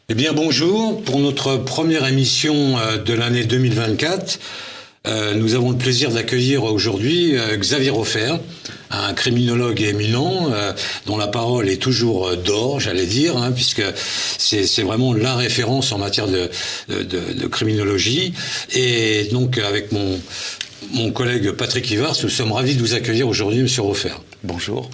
Eh bien bonjour, pour notre première émission de l'année 2024, nous avons le plaisir d'accueillir aujourd'hui Xavier Hofer, un criminologue éminent dont la parole est toujours d'or, j'allais dire, puisque c'est vraiment la référence en matière de criminologie. Et donc avec mon collègue Patrick Ivars, nous sommes ravis de vous accueillir aujourd'hui, Monsieur Hofer. Bonjour.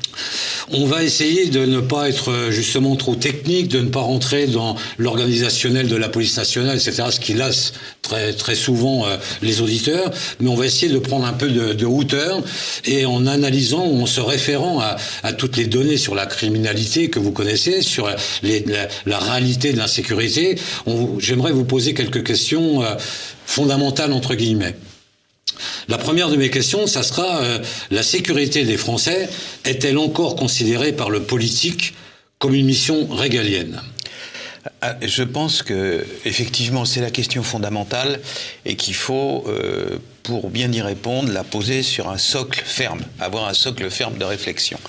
On va essayer de ne pas être justement trop technique, de ne pas rentrer dans l'organisationnel de la police nationale, etc., ce qui lasse très souvent les auditeurs, mais on va essayer de prendre un peu de hauteur et en analysant, en se référant à toutes les données sur la criminalité que vous connaissez, sur la réalité de l'insécurité, j'aimerais vous poser quelques questions fondamentales entre guillemets. La première de mes questions, ça sera la sécurité des Français est-elle encore considérée par le politique comme une mission régalienne ? Je pense que effectivement c'est la question fondamentale et qu'il faut, pour bien y répondre, la poser sur un socle ferme, avoir un socle ferme de réflexion.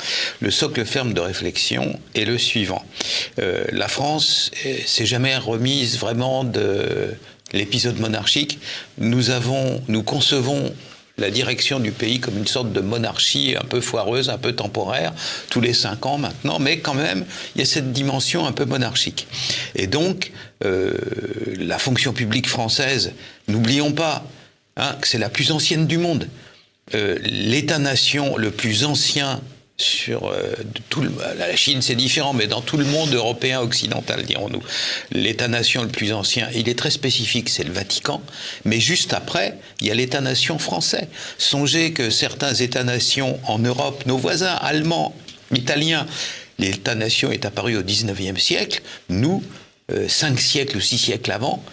Le socle ferme de réflexion est le suivant. La France s'est jamais remise vraiment de l'épisode monarchique. Nous concevons la direction du pays comme une sorte de monarchie un peu foireuse, un peu temporaire, tous les 5 ans maintenant, mais quand même, il y a cette dimension un peu monarchique. Et donc, la fonction publique française, n'oublions pas que c'est la plus ancienne du monde. L'État-nation le plus ancien sur la Chine, c'est différent, mais dans tout le monde européen occidental, dirons-nous, l'État-nation le plus ancien, il est très spécifique, c'est le Vatican, mais juste après, il y a l'État-nation français. Songez que certains États-nations en Europe, nos voisins allemands, italiens, l'État-nation est apparu au XIXe siècle, nous, 5 siècles ou 6 siècles avant,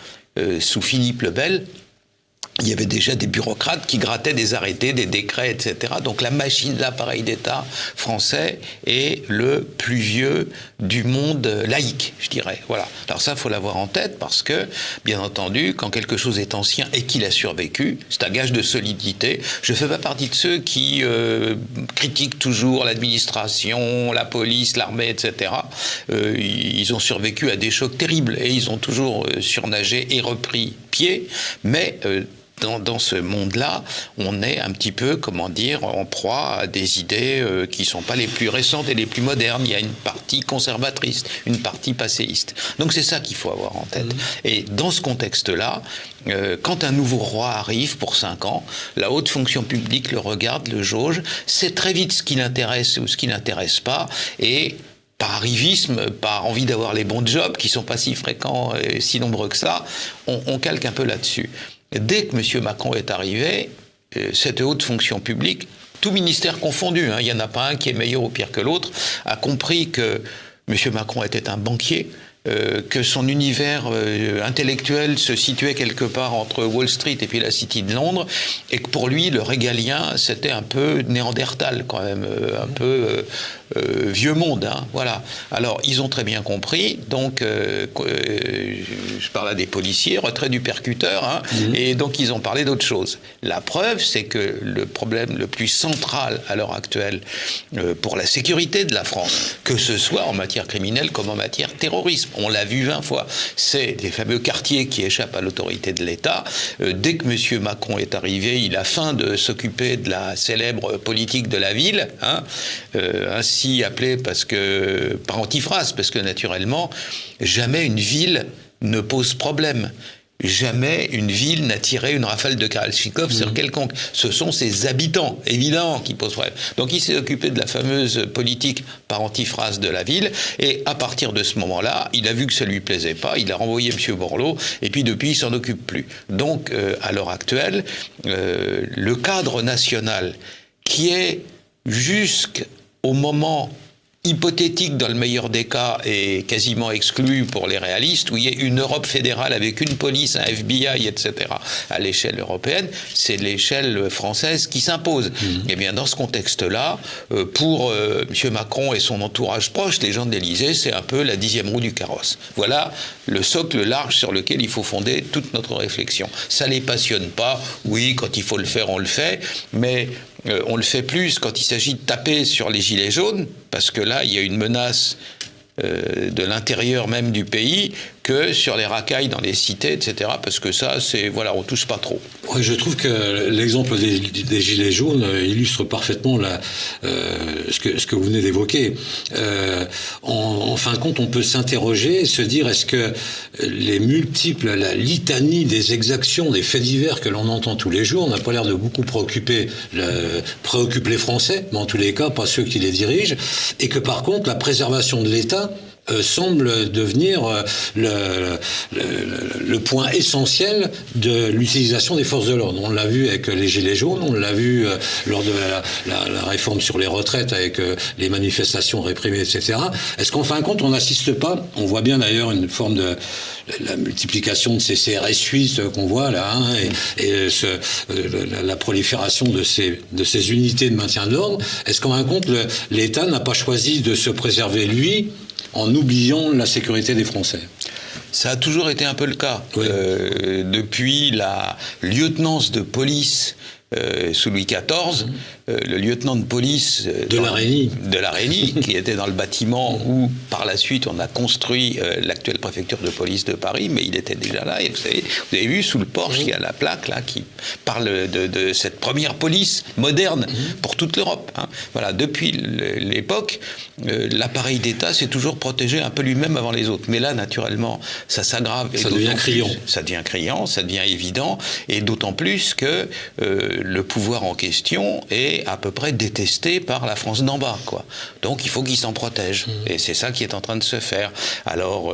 sous Philippe le Bel, il y avait déjà des bureaucrates qui grattaient des arrêtés, des décrets, etc. Donc la machine de l'appareil d'État français est le plus vieux du monde laïque, je dirais. Voilà. Alors ça, il faut l'avoir en tête parce que, bien entendu, quand quelque chose est ancien et qu'il a survécu, c'est un gage de solidité. Je ne fais pas partie de ceux qui critiquent toujours l'administration, la police, l'armée, etc. Ils ont survécu à des chocs terribles et ils ont toujours surnagé et repris pied, mais dans ce monde-là, on est un petit peu, en proie à des idées qui ne sont pas les plus récentes et les plus modernes. Il y a une partie conservatrice, une partie passéiste. Donc c'est ça qu'il faut avoir en tête. Et dans ce contexte-là, quand un nouveau roi arrive pour 5 ans, la haute fonction publique le regarde, le jauge, sait très vite ce qui l'intéresse ou ce qui n'intéresse pas, et par arrivisme, par envie d'avoir les bons jobs, qui ne sont pas si fréquents et si nombreux que ça, on calque un peu là-dessus. Dès que M. Macron est arrivé, cette haute fonction publique, tout ministère confondu, il n'y en a pas un qui est meilleur ou pire que l'autre, a compris que M. Macron était un banquier, que son univers intellectuel se situait quelque part entre Wall Street et puis la City de Londres, et que pour lui, le régalien, c'était un peu néandertal quand même, un peu vieux monde. Voilà. Alors, ils ont très bien compris, donc je parle à des policiers, retrait du percuteur, et donc ils ont parlé d'autre chose. La preuve, c'est que le problème le plus central à l'heure actuelle pour la sécurité de la France, que ce soit en matière criminelle comme en matière terrorisme, on l'a vu 20 fois, c'est les fameux quartiers qui échappent à l'autorité de l'État. Dès que M. Macron est arrivé, il a faim de s'occuper de la célèbre politique de la ville, ainsi appelée par antiphrase, parce que naturellement, jamais une ville ne pose problème. Jamais une ville n'a tiré une rafale de Kalachnikov sur quelconque. Ce sont ses habitants, évidemment, qui posent problème. Donc il s'est occupé de la fameuse politique par antiphrase de la ville, et à partir de ce moment-là, il a vu que ça lui plaisait pas, il a renvoyé M. Borloo, et puis depuis, il s'en occupe plus. Donc, à l'heure actuelle, le cadre national, qui est jusqu'au moment hypothétique dans le meilleur des cas et quasiment exclu pour les réalistes, où il y a une Europe fédérale avec une police, un FBI, etc. à l'échelle européenne, c'est l'échelle française qui s'impose. Et bien dans ce contexte-là, pour M. Macron et son entourage proche, les gens de l'Élysée, c'est un peu la 10e roue du carrosse. Voilà le socle large sur lequel il faut fonder toute notre réflexion. Ça les passionne pas, oui, quand il faut le faire, on le fait, mais on le fait plus quand il s'agit de taper sur les gilets jaunes, parce que là, il y a une menace de l'intérieur même du pays que sur les racailles dans les cités, etc. Parce que ça, on touche pas trop. Ouais, je trouve que l'exemple des Gilets jaunes illustre parfaitement ce que vous venez d'évoquer. En fin de compte, on peut s'interroger et se dire, est-ce que la litanie des exactions, des faits divers que l'on entend tous les jours n'a pas l'air de beaucoup préoccupe les Français, mais en tous les cas, pas ceux qui les dirigent, et que par contre, la préservation de l'État semble devenir le point essentiel de l'utilisation des forces de l'ordre. On l'a vu avec les Gilets jaunes, on l'a vu lors de la réforme sur les retraites avec les manifestations réprimées, etc. Est-ce qu'en fin de compte, on n'assiste pas, on voit bien d'ailleurs une forme de la multiplication de ces CRS suisses qu'on voit là, la prolifération de ces unités de maintien de l'ordre. Est-ce qu'en fin de compte, l'État n'a pas choisi de se préserver, lui, en oubliant la sécurité des Français? Ça a toujours été un peu le cas. Oui. Depuis la lieutenance de police sous Louis XIV, le lieutenant de police de l'Araignée, qui était dans le bâtiment où, par la suite, on a construit l'actuelle préfecture de police de Paris, mais il était déjà là. Et vous avez vu sous le porche, il y a la plaque là qui parle de cette première police moderne pour toute l'Europe. Hein. Voilà, depuis l'époque, l'appareil d'État s'est toujours protégé un peu lui-même avant les autres. Mais là, naturellement, ça s'aggrave. Ça devient criant. Ça devient criant, ça devient évident, et d'autant plus que le pouvoir en question est à peu près détesté par la France d'en bas, quoi. Donc il faut qu'il s'en protège. Et c'est ça qui est en train de se faire. Alors,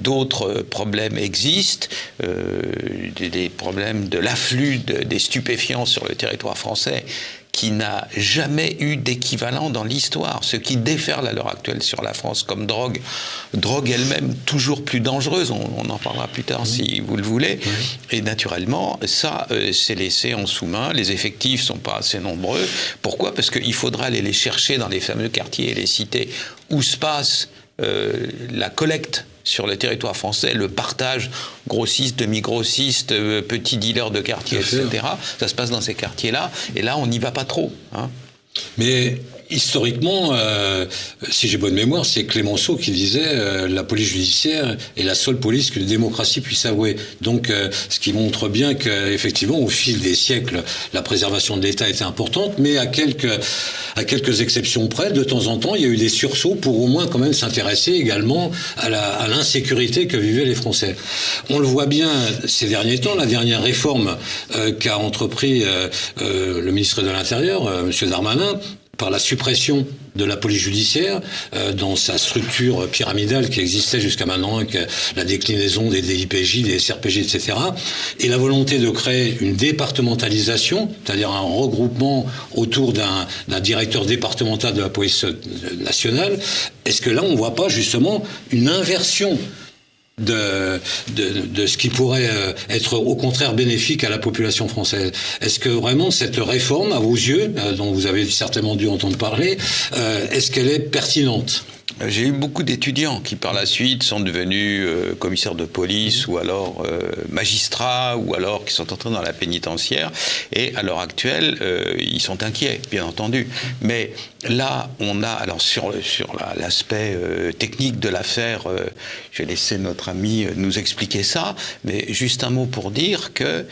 d'autres problèmes existent, des problèmes de l'afflux des stupéfiants sur le territoire français, qui n'a jamais eu d'équivalent dans l'histoire. Ce qui déferle à l'heure actuelle sur la France comme drogue elle-même toujours plus dangereuse, on en parlera plus tard si vous le voulez, et naturellement, ça, c'est laissé en sous-main, les effectifs sont pas assez nombreux. Pourquoi ? Parce qu'il faudra aller les chercher dans les fameux quartiers et les cités où se passe la collecte sur le territoire français, le partage grossiste, demi-grossiste, petits dealers de quartier, etc. Ça se passe dans ces quartiers-là, et là, on n'y va pas trop. Hein. Mais historiquement, si j'ai bonne mémoire, c'est Clémenceau qui disait la police judiciaire est la seule police qu'une démocratie puisse avouer. Donc, ce qui montre bien qu'effectivement, au fil des siècles, la préservation de l'État était importante, mais à quelques exceptions près, de temps en temps, il y a eu des sursauts pour au moins quand même s'intéresser également à l'insécurité que vivaient les Français. On le voit bien ces derniers temps, la dernière réforme qu'a entrepris le ministre de l'Intérieur, M. Darmanin, par la suppression de la police judiciaire dans sa structure pyramidale qui existait jusqu'à maintenant, avec la déclinaison des DIPJ, des SRPJ, etc. Et la volonté de créer une départementalisation, c'est-à-dire un regroupement autour d'un directeur départemental de la police nationale. Est-ce que là, on ne voit pas justement une inversion de ce qui pourrait être au contraire bénéfique à la population française? Est-ce que vraiment cette réforme, à vos yeux, dont vous avez certainement dû entendre parler, est-ce qu'elle est pertinente ? J'ai eu beaucoup d'étudiants qui par la suite sont devenus commissaires de police ou alors magistrats ou alors qui sont entrés dans la pénitentiaire, et à l'heure actuelle ils sont inquiets, bien entendu. Mais là on a, alors sur l'aspect technique de l'affaire, je vais laisser notre ami nous expliquer ça, mais juste un mot pour dire que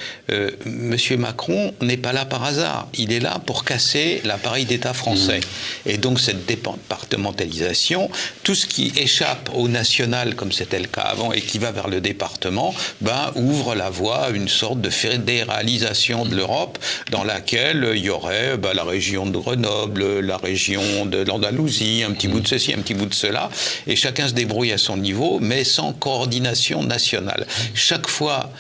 Monsieur Macron n'est pas là par hasard, il est là pour casser l'appareil d'État français. Et donc cette départementalisation, tout ce qui échappe au national, comme c'était le cas avant, et qui va vers le département, ouvre la voie à une sorte de fédéralisation de l'Europe, dans laquelle il y aurait la région de Grenoble, la région de l'Andalousie, un petit bout de ceci, un petit bout de cela, et chacun se débrouille à son niveau, mais sans coordination nationale. Chaque fois,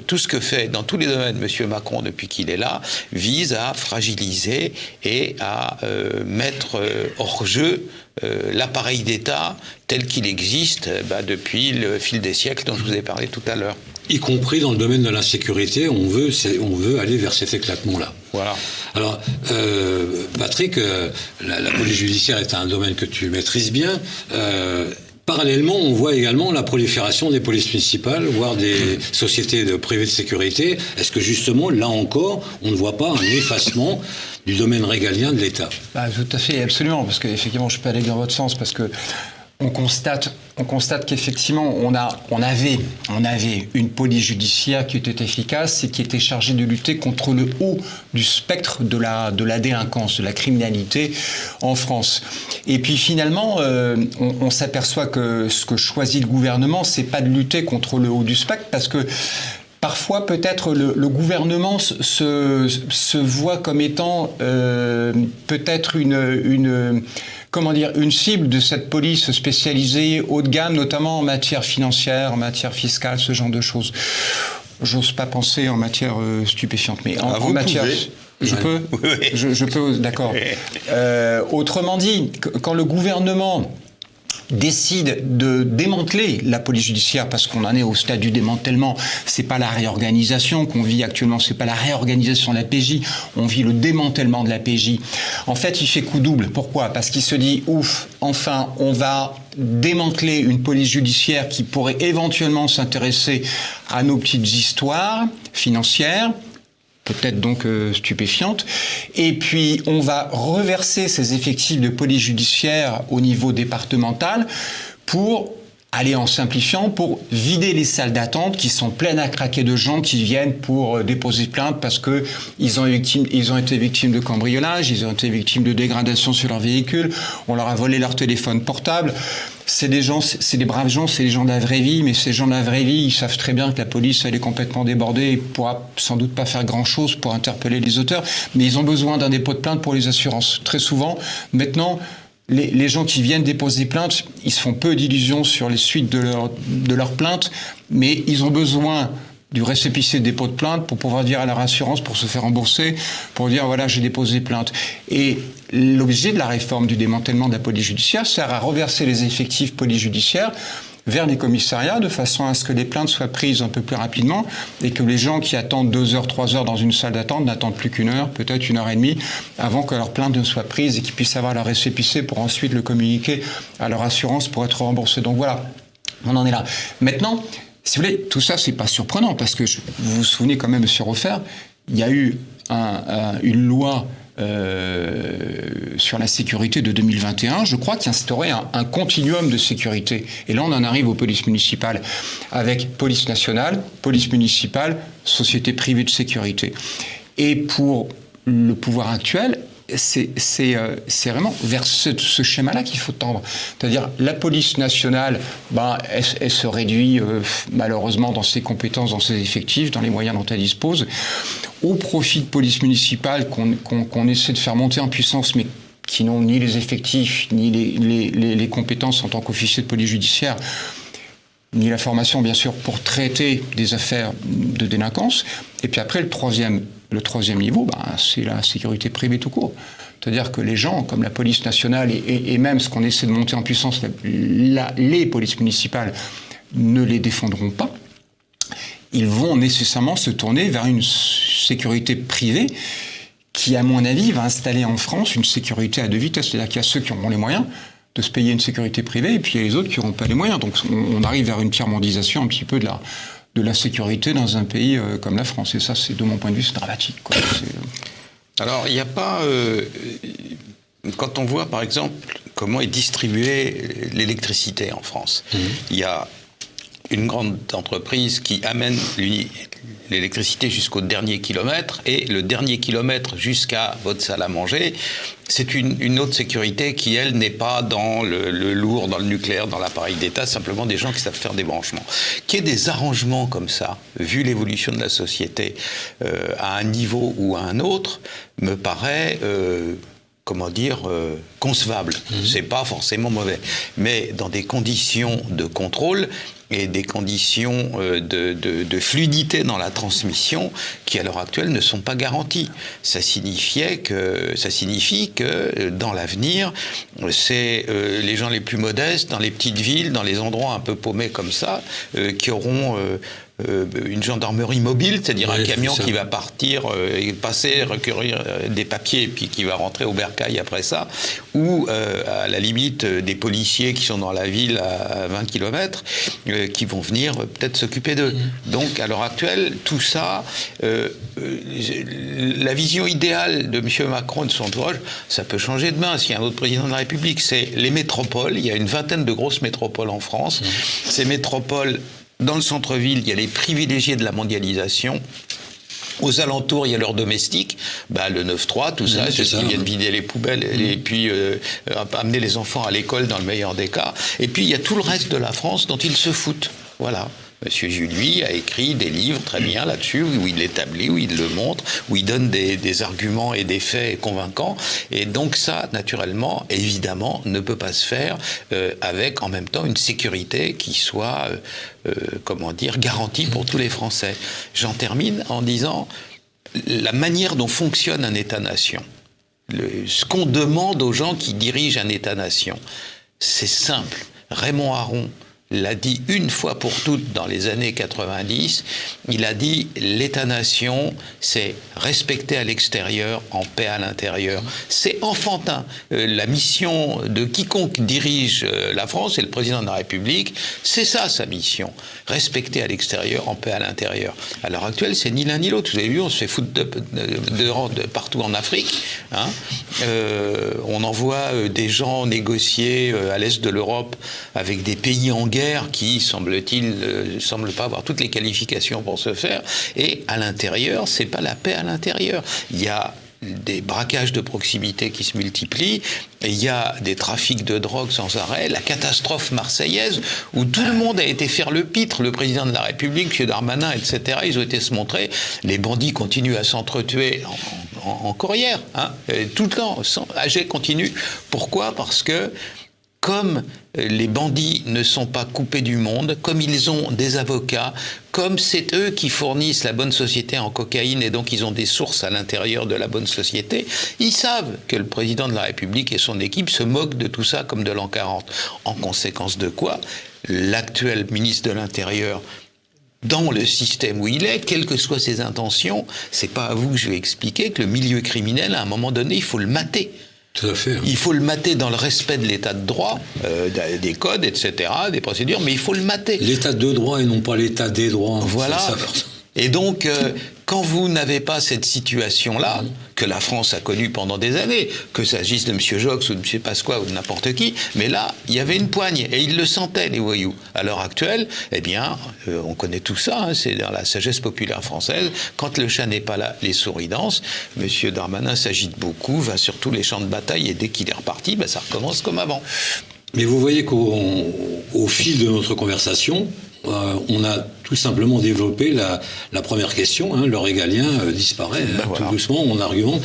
tout ce que fait dans tous les domaines M. Macron depuis qu'il est là vise à fragiliser et à mettre hors jeu l'appareil d'État tel qu'il existe depuis le fil des siècles dont je vous ai parlé tout à l'heure. Y compris dans le domaine de l'insécurité, on veut aller vers cet éclatement-là. Voilà. Alors, Patrick, la police judiciaire est un domaine que tu maîtrises bien. Parallèlement, on voit également la prolifération des polices municipales, voire des sociétés privées de sécurité. Est-ce que justement, là encore, on ne voit pas un effacement du domaine régalien de l'État ? Tout à fait, absolument, parce qu'effectivement, je peux aller dans votre sens, parce que On constate qu'effectivement, on avait une police judiciaire qui était efficace et qui était chargée de lutter contre le haut du spectre de la délinquance, de la criminalité en France. Et puis finalement, on s'aperçoit que ce que choisit le gouvernement, c'est pas de lutter contre le haut du spectre, parce que parfois, peut-être, le gouvernement se voit comme étant peut-être une cible de cette police spécialisée haut de gamme, notamment en matière financière, en matière fiscale, ce genre de choses. J'ose pas penser en matière stupéfiante, mais en matière... Je peux, je peux, d'accord. Autrement dit, quand le gouvernement décide de démanteler la police judiciaire, parce qu'on en est au stade du démantèlement, c'est pas la réorganisation qu'on vit actuellement, c'est pas la réorganisation de la PJ, on vit le démantèlement de la PJ. En fait, il fait coup double. Pourquoi ? Parce qu'il se dit, ouf, enfin, on va démanteler une police judiciaire qui pourrait éventuellement s'intéresser à nos petites histoires financières, peut-être donc stupéfiante, et puis on va reverser ces effectifs de police judiciaire au niveau départemental pour, aller en simplifiant, pour vider les salles d'attente qui sont pleines à craquer de gens qui viennent pour déposer plainte parce que ils ont été victimes de cambriolage, ils ont été victimes de dégradation sur leur véhicule, on leur a volé leur téléphone portable. C'est des braves gens, c'est les gens de la vraie vie, mais ces gens de la vraie vie, ils savent très bien que la police, elle est complètement débordée et pourra sans doute pas faire grand-chose pour interpeller les auteurs, mais ils ont besoin d'un dépôt de plainte pour les assurances. Très souvent, maintenant, les gens qui viennent déposer plainte, ils se font peu d'illusions sur les suites de leur plainte, mais ils ont besoin du récépissé de dépôt de plainte pour pouvoir dire à leur assurance, pour se faire rembourser, pour dire voilà, j'ai déposé plainte. Et l'objet de la réforme du démantèlement de la police judiciaire sert à reverser les effectifs police judiciaire vers les commissariats de façon à ce que les plaintes soient prises un peu plus rapidement et que les gens qui attendent 2 heures, 3 heures dans une salle d'attente n'attendent plus qu'1 heure, peut-être 1 heure et demie avant que leur plainte ne soit prise et qu'ils puissent avoir leur récépissé pour ensuite le communiquer à leur assurance pour être remboursé. Donc voilà, on en est là. Maintenant, si vous voulez, tout ça, c'est pas surprenant parce que vous vous souvenez quand même, Monsieur Roffer, il y a eu une loi sur la sécurité de 2021, je crois, qui instaurait un continuum de sécurité. Et là, on en arrive aux polices municipales, avec police nationale, police municipale, société privée de sécurité. Et pour le pouvoir actuel, c'est vraiment vers ce schéma-là qu'il faut tendre. C'est-à-dire, la police nationale, elle se réduit malheureusement dans ses compétences, dans ses effectifs, dans les moyens dont elle dispose, au profit de polices municipales qu'on essaie de faire monter en puissance, mais qui n'ont ni les effectifs, ni les compétences en tant qu'officier de police judiciaire, ni la formation, bien sûr, pour traiter des affaires de délinquance. Et puis après, le troisième niveau, c'est la sécurité privée tout court. C'est-à-dire que les gens, comme la police nationale et même ce qu'on essaie de monter en puissance, les polices municipales, ne les défendront pas. Ils vont nécessairement se tourner vers une sécurité privée qui, à mon avis, va installer en France une sécurité à 2 vitesses. C'est-à-dire qu'il y a ceux qui auront les moyens de se payer une sécurité privée, et puis il y a les autres qui n'auront pas les moyens. Donc on arrive vers une tiers-mondisation un petit peu de la sécurité dans un pays comme la France. Et ça, c'est, de mon point de vue, c'est dramatique, quoi. Alors, il n'y a pas... quand on voit, par exemple, comment est distribuée l'électricité en France, il y a une grande entreprise qui amène l'électricité jusqu'au dernier kilomètre, et le dernier kilomètre jusqu'à votre salle à manger, c'est une autre sécurité qui, elle, n'est pas dans le lourd, dans le nucléaire, dans l'appareil d'État, simplement des gens qui savent faire des branchements. Qu'il y ait des arrangements comme ça, vu l'évolution de la société, à un niveau ou à un autre, me paraît... concevable. C'est pas forcément mauvais. Mais dans des conditions de contrôle et des conditions de fluidité dans la transmission qui, à l'heure actuelle, ne sont pas garanties. Ça signifie que dans l'avenir, c'est les gens les plus modestes, dans les petites villes, dans les endroits un peu paumés comme ça, qui auront une gendarmerie mobile, c'est-à-dire un camion c'est ça. qui va partir et passer, recueillir des papiers, et puis qui va rentrer au bercail après ça, ou à la limite des policiers qui sont dans la ville à 20 km, qui vont venir peut-être s'occuper d'eux. Donc à l'heure actuelle, tout ça, la vision idéale de M. Macron et de son entourage, ça peut changer demain s'il y a un autre président de la République. C'est les métropoles. Il y a une vingtaine de grosses métropoles en France. Ces métropoles, dans le centre-ville, il y a les privilégiés de la mondialisation. Aux alentours, il y a leurs domestiques, le 9-3, tout ça, ceux qui viennent vider les poubelles et puis amener les enfants à l'école dans le meilleur des cas. Et puis il y a tout le reste de la France dont ils se foutent. Voilà. Monsieur Julie a écrit des livres très bien là-dessus, où il l'établit, où il le montre, où il donne des arguments et des faits convaincants. Et donc ça, naturellement, évidemment, ne peut pas se faire avec en même temps une sécurité qui soit, garantie pour tous les Français. J'en termine en disant la manière dont fonctionne un État-nation. Ce qu'on demande aux gens qui dirigent un État-nation, c'est simple. Raymond Aron l'a dit une fois pour toutes dans les années 90, il a dit « l'État-nation, c'est respecter à l'extérieur, en paix à l'intérieur ». C'est enfantin. La mission de quiconque dirige la France, et le président de la République, c'est ça sa mission. Respecter à l'extérieur, en paix à l'intérieur. À l'heure actuelle, c'est ni l'un ni l'autre. Vous avez vu, on se fait foutre de partout en Afrique. Hein. On envoie des gens négocier à l'est de l'Europe avec des pays en guerre qui, semble-t-il, semblent pas avoir toutes les qualifications pour se faire. Et à l'intérieur, c'est pas la paix à l'intérieur. Il y a des braquages de proximité qui se multiplient, et il y a des trafics de drogue sans arrêt, la catastrophe marseillaise, où tout le monde a été faire le pitre, le président de la République, M. Darmanin, etc., ils ont été se montrer, les bandits continuent à s'entretuer en courrière, hein, tout le temps, AG continue. Pourquoi ? Parce que comme les bandits ne sont pas coupés du monde, comme ils ont des avocats, comme c'est eux qui fournissent la bonne société en cocaïne et donc ils ont des sources à l'intérieur de la bonne société, ils savent que le président de la République et son équipe se moquent de tout ça comme de l'an 40. En conséquence de quoi, l'actuel ministre de l'Intérieur, dans le système où il est, quelles que soient ses intentions, c'est pas à vous que je vais expliquer que le milieu criminel, à un moment donné, il faut le mater. Tout à fait. Il faut le mater dans le respect de l'état de droit, des codes, etc., des procédures, mais il faut le mater. L'état de droit et non pas l'état des droits. Voilà. Ça. Et donc, quand vous n'avez pas cette situation-là, que la France a connue pendant des années, que ça s'agisse de M. Jox ou de M. Pasqua ou de n'importe qui, mais là, il y avait une poigne, et ils le sentaient, les voyous. À l'heure actuelle, eh bien, on connaît tout ça, hein, c'est dans la sagesse populaire française, quand le chat n'est pas là, les souris dansent. M. Darmanin s'agite beaucoup, va sur tous les champs de bataille, et dès qu'il est reparti, ça recommence comme avant. Mais vous voyez qu'au fil de notre conversation, on a tout simplement développé la première question, hein, le régalien disparaît voilà. tout doucement, mon argument.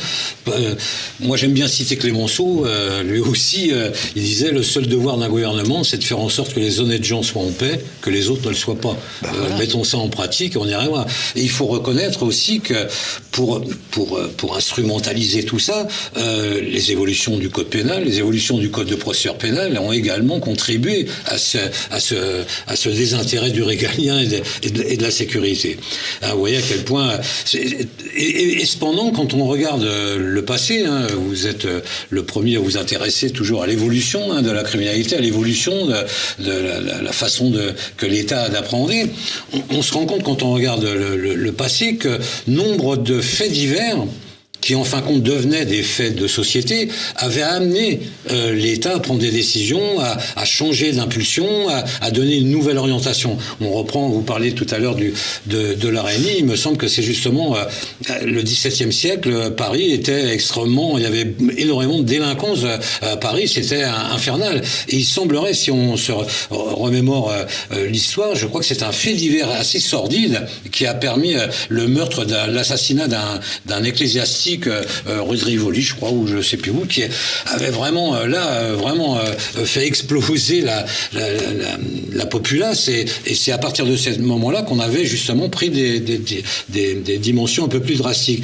Moi j'aime bien citer Clémenceau, lui aussi, il disait le seul devoir d'un gouvernement c'est de faire en sorte que les honnêtes gens soient en paix, que les autres ne le soient pas. Voilà. Mettons ça en pratique, on y arrivera. Et il faut reconnaître aussi que pour instrumentaliser tout ça, les évolutions du code pénal, les évolutions du code de procédure pénale ont également contribué à ce désintérêt du régalien et de la sécurité. Hein, vous voyez à quel point... Et cependant, quand on regarde le passé, hein, vous êtes le premier à vous intéresser toujours à l'évolution de la criminalité, à l'évolution de la façon que l'État a d'appréhender. On se rend compte, quand on regarde le passé, que nombre de faits divers qui en fin de compte devenaient des faits de société, avaient amené l'État à prendre des décisions, à changer d'impulsion, à donner une nouvelle orientation. On reprend, vous parliez tout à l'heure de l'Araignée, il me semble que c'est justement le XVIIe siècle, Paris était extrêmement, il y avait énormément de délinquance à Paris, c'était infernal. Et il semblerait, si on se remémore l'histoire, je crois que c'est un fait divers assez sordide qui a permis le meurtre, l'assassinat d'un ecclésiastique rue de Rivoli, je crois, ou je sais plus où, qui avait vraiment fait exploser la populace, et c'est à partir de ce moment-là qu'on avait justement pris des dimensions un peu plus drastiques.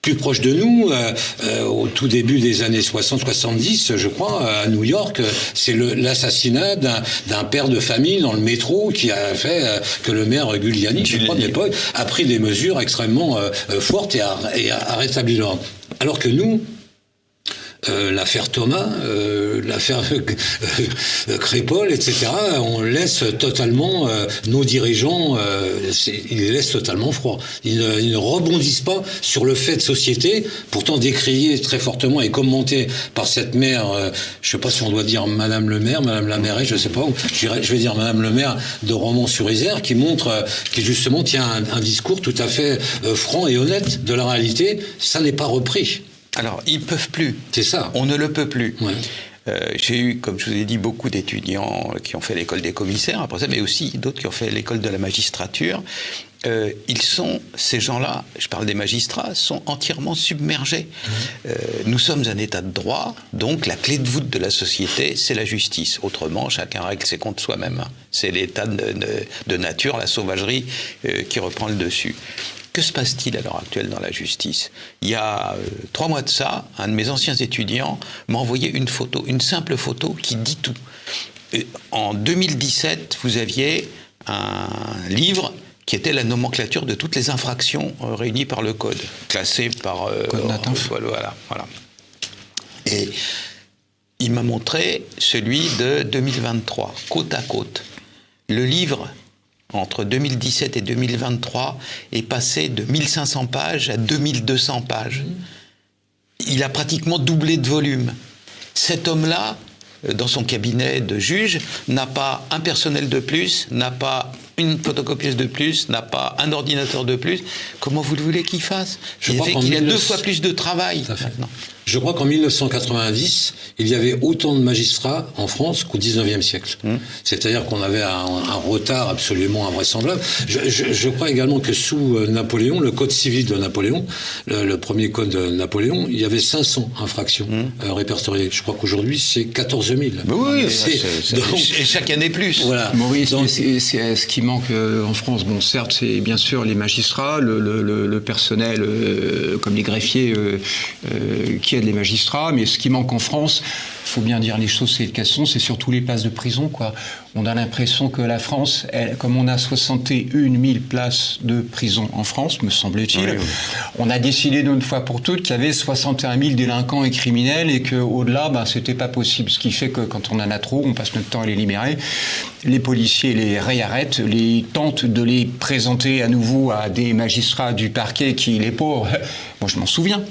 plus proche de nous, au tout début des années 60-70, je crois, à New York, c'est l'assassinat d'un père de famille dans le métro qui a fait que le maire Giuliani, je crois, de l'époque, a pris des mesures extrêmement fortes et a rétabli l'ordre. Alors que nous, l'affaire Thomas, l'affaire Crépol, etc., on laisse totalement nos dirigeants, ils les laissent totalement froids. Ils ne rebondissent pas sur le fait de société, pourtant décrié très fortement et commenté par cette maire, je ne sais pas si on doit dire Madame le maire, Madame la mairesse, je ne sais pas, je vais dire Madame le maire de Romans-sur-Isère, qui montre, qui justement tient un discours tout à fait franc et honnête de la réalité. Ça n'est pas repris. Alors, ils ne peuvent plus. C'est ça. On ne le peut plus. Ouais. J'ai eu, comme je vous ai dit, beaucoup d'étudiants qui ont fait l'école des commissaires, après ça, mais aussi d'autres qui ont fait l'école de la magistrature. Ces gens-là, je parle des magistrats, sont entièrement submergés. Nous sommes un État de droit, donc la clé de voûte de la société, c'est la justice. Autrement, chacun règle ses comptes soi-même. C'est l'état de nature, la sauvagerie qui reprend le dessus. Que se passe-t-il à l'heure actuelle dans la justice ? Il y a 3 mois de ça, un de mes anciens étudiants m'a envoyé une photo, une simple photo qui dit tout. En 2017, vous aviez un livre qui était la nomenclature de toutes les infractions réunies par le Code, classées par... Code Natinf. Voilà. Et il m'a montré celui de 2023, côte à côte. Le livre... entre 2017 et 2023, est passé de 1500 pages à 2200 pages. Il a pratiquement doublé de volume. Cet homme-là, dans son cabinet de juge, n'a pas un personnel de plus, n'a pas une photocopieuse de plus, n'a pas un ordinateur de plus. Comment vous le voulez qu'il fasse ? Il y a 2 fois plus de travail maintenant. Je crois qu'en 1990, il y avait autant de magistrats en France qu'au 19e siècle. C'est-à-dire qu'on avait un retard absolument invraisemblable. Je crois également que sous Napoléon, le code civil de Napoléon, le premier code de Napoléon, il y avait 500 infractions répertoriées. Je crois qu'aujourd'hui, c'est 14 000. Oui, et chaque année plus. Voilà. Maurice, donc, c'est ce qui manque en France. Bon, certes, c'est bien sûr les magistrats, le personnel, comme les greffiers, qui aident les magistrats, mais ce qui manque en France, il faut bien dire les choses telles qu'elles sont, c'est surtout les places de prison, quoi. On a l'impression que la France, comme on a 61 000 places de prison en France, me semble-t-il, oui. On a décidé d'une fois pour toutes qu'il y avait 61 000 délinquants et criminels et qu'au-delà, c'était pas possible. Ce qui fait que quand on en a trop, on passe notre temps à les libérer. Les policiers les réarrêtent, les tentent de les présenter à nouveau à des magistrats du parquet qui, les pauvres, moi je m'en souviens,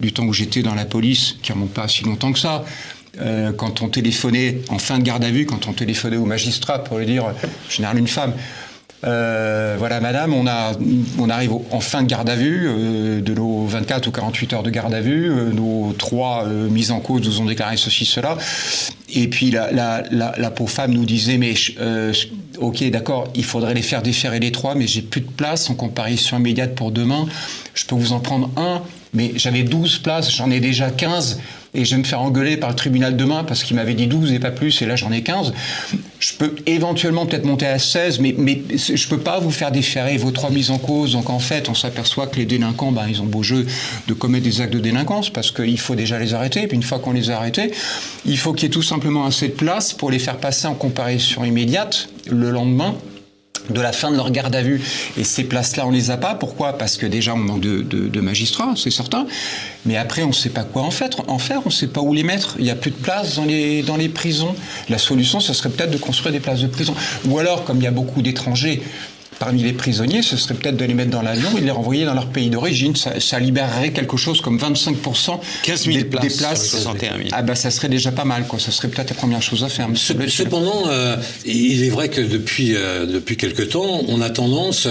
du temps où j'étais dans la police, qui remonte pas si longtemps que ça, quand on téléphonait en fin de garde à vue, quand on téléphonait au magistrat pour lui dire, en général une femme, voilà madame, on arrive en fin de garde à vue, de nos 24 ou 48 heures de garde à vue, nos 3 mises en cause nous ont déclaré ceci, cela, et puis la pauvre femme nous disait, mais ok d'accord, il faudrait les faire déférer les 3, mais j'ai plus de place en comparution immédiate pour demain, je peux vous en prendre un, mais j'avais 12 places, j'en ai déjà 15, et je vais me faire engueuler par le tribunal demain parce qu'il m'avait dit 12 et pas plus, et là j'en ai 15. Je peux éventuellement peut-être monter à 16, mais je peux pas vous faire déférer vos 3 mises en cause. Donc en fait, on s'aperçoit que les délinquants, ils ont beau jeu de commettre des actes de délinquance parce qu'il faut déjà les arrêter. Et puis une fois qu'on les a arrêtés, il faut qu'il y ait tout simplement assez de place pour les faire passer en comparution immédiate le lendemain de la fin de leur garde à vue. Et ces places-là, on les a pas. Pourquoi ? Parce que déjà, on manque de magistrats, c'est certain. Mais après, on ne sait pas quoi en faire. On ne sait pas où les mettre. Il n'y a plus de place dans les prisons. La solution, ce serait peut-être de construire des places de prison. Ou alors, comme il y a beaucoup d'étrangers parmi les prisonniers, ce serait peut-être de les mettre dans l'avion et de les renvoyer dans leur pays d'origine. Ça libérerait quelque chose comme 25% 15 000 des places. 61 000. Ah ça serait déjà pas mal, quoi. Ça serait peut-être la première chose à faire. Cependant, il est vrai que depuis quelque temps, on a tendance,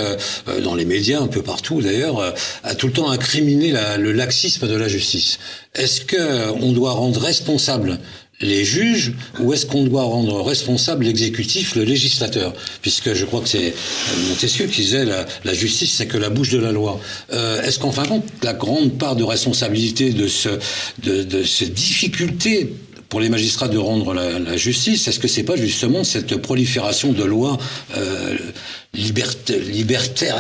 dans les médias, un peu partout d'ailleurs, à tout le temps incriminer le laxisme de la justice. Est-ce qu'on doit rendre responsable les juges, ou est-ce qu'on doit rendre responsable l'exécutif, le législateur ? Puisque je crois que c'est Montesquieu qui disait la justice, c'est que la bouche de la loi. Est-ce qu'en fin de compte, la grande part de responsabilité de ces difficultés pour les magistrats de rendre la justice, est-ce que c'est pas justement cette prolifération de lois libertaires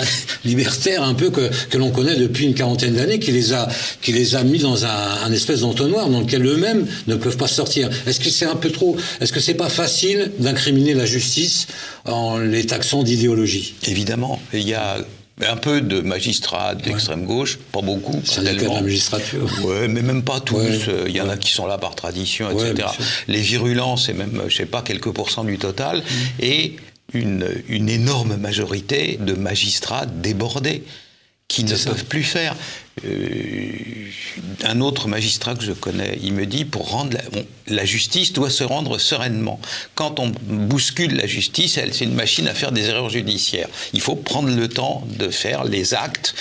un peu que l'on connaît depuis une quarantaine d'années, qui les a mis dans un espèce d'entonnoir dans lequel eux-mêmes ne peuvent pas sortir? Est-ce que c'est un peu trop? Est-ce que c'est pas facile d'incriminer la justice en les taxant d'idéologie? Évidemment, il y a un peu de magistrats d'extrême gauche, pas beaucoup. C'est un de la magistrature. Ouais, mais même pas tous. Ouais. Il y en a qui sont là par tradition, etc. Ouais, les virulents, c'est même, je sais pas, quelques pourcents du total. Et une énorme majorité de magistrats débordés qui ne peuvent plus faire. Un autre magistrat que je connais, il me dit, pour rendre la justice doit se rendre sereinement. Quand on bouscule la justice, c'est une machine à faire des erreurs judiciaires. Il faut prendre le temps de faire les actes.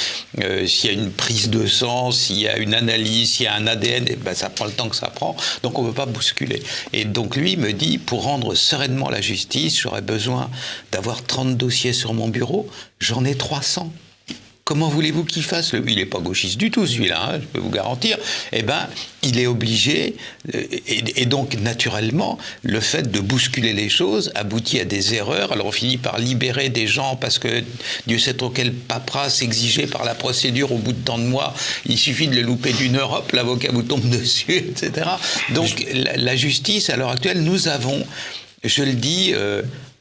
S'il y a une prise de sang, s'il y a une analyse, s'il y a un ADN, ça prend le temps que ça prend. Donc on ne peut pas bousculer. Et donc lui me dit, pour rendre sereinement la justice, j'aurais besoin d'avoir 30 dossiers sur mon bureau. J'en ai 300. Comment voulez-vous qu'il fasse? Il n'est pas gauchiste du tout, celui-là, je peux vous garantir. Eh bien, il est obligé, et donc, naturellement, le fait de bousculer les choses aboutit à des erreurs. Alors, on finit par libérer des gens parce que Dieu sait trop quelle paperasse exigée par la procédure au bout de tant de mois. Il suffit de le louper d'une heure, hop, l'avocat vous tombe dessus, etc. Donc, la justice, à l'heure actuelle, nous avons, je le dis...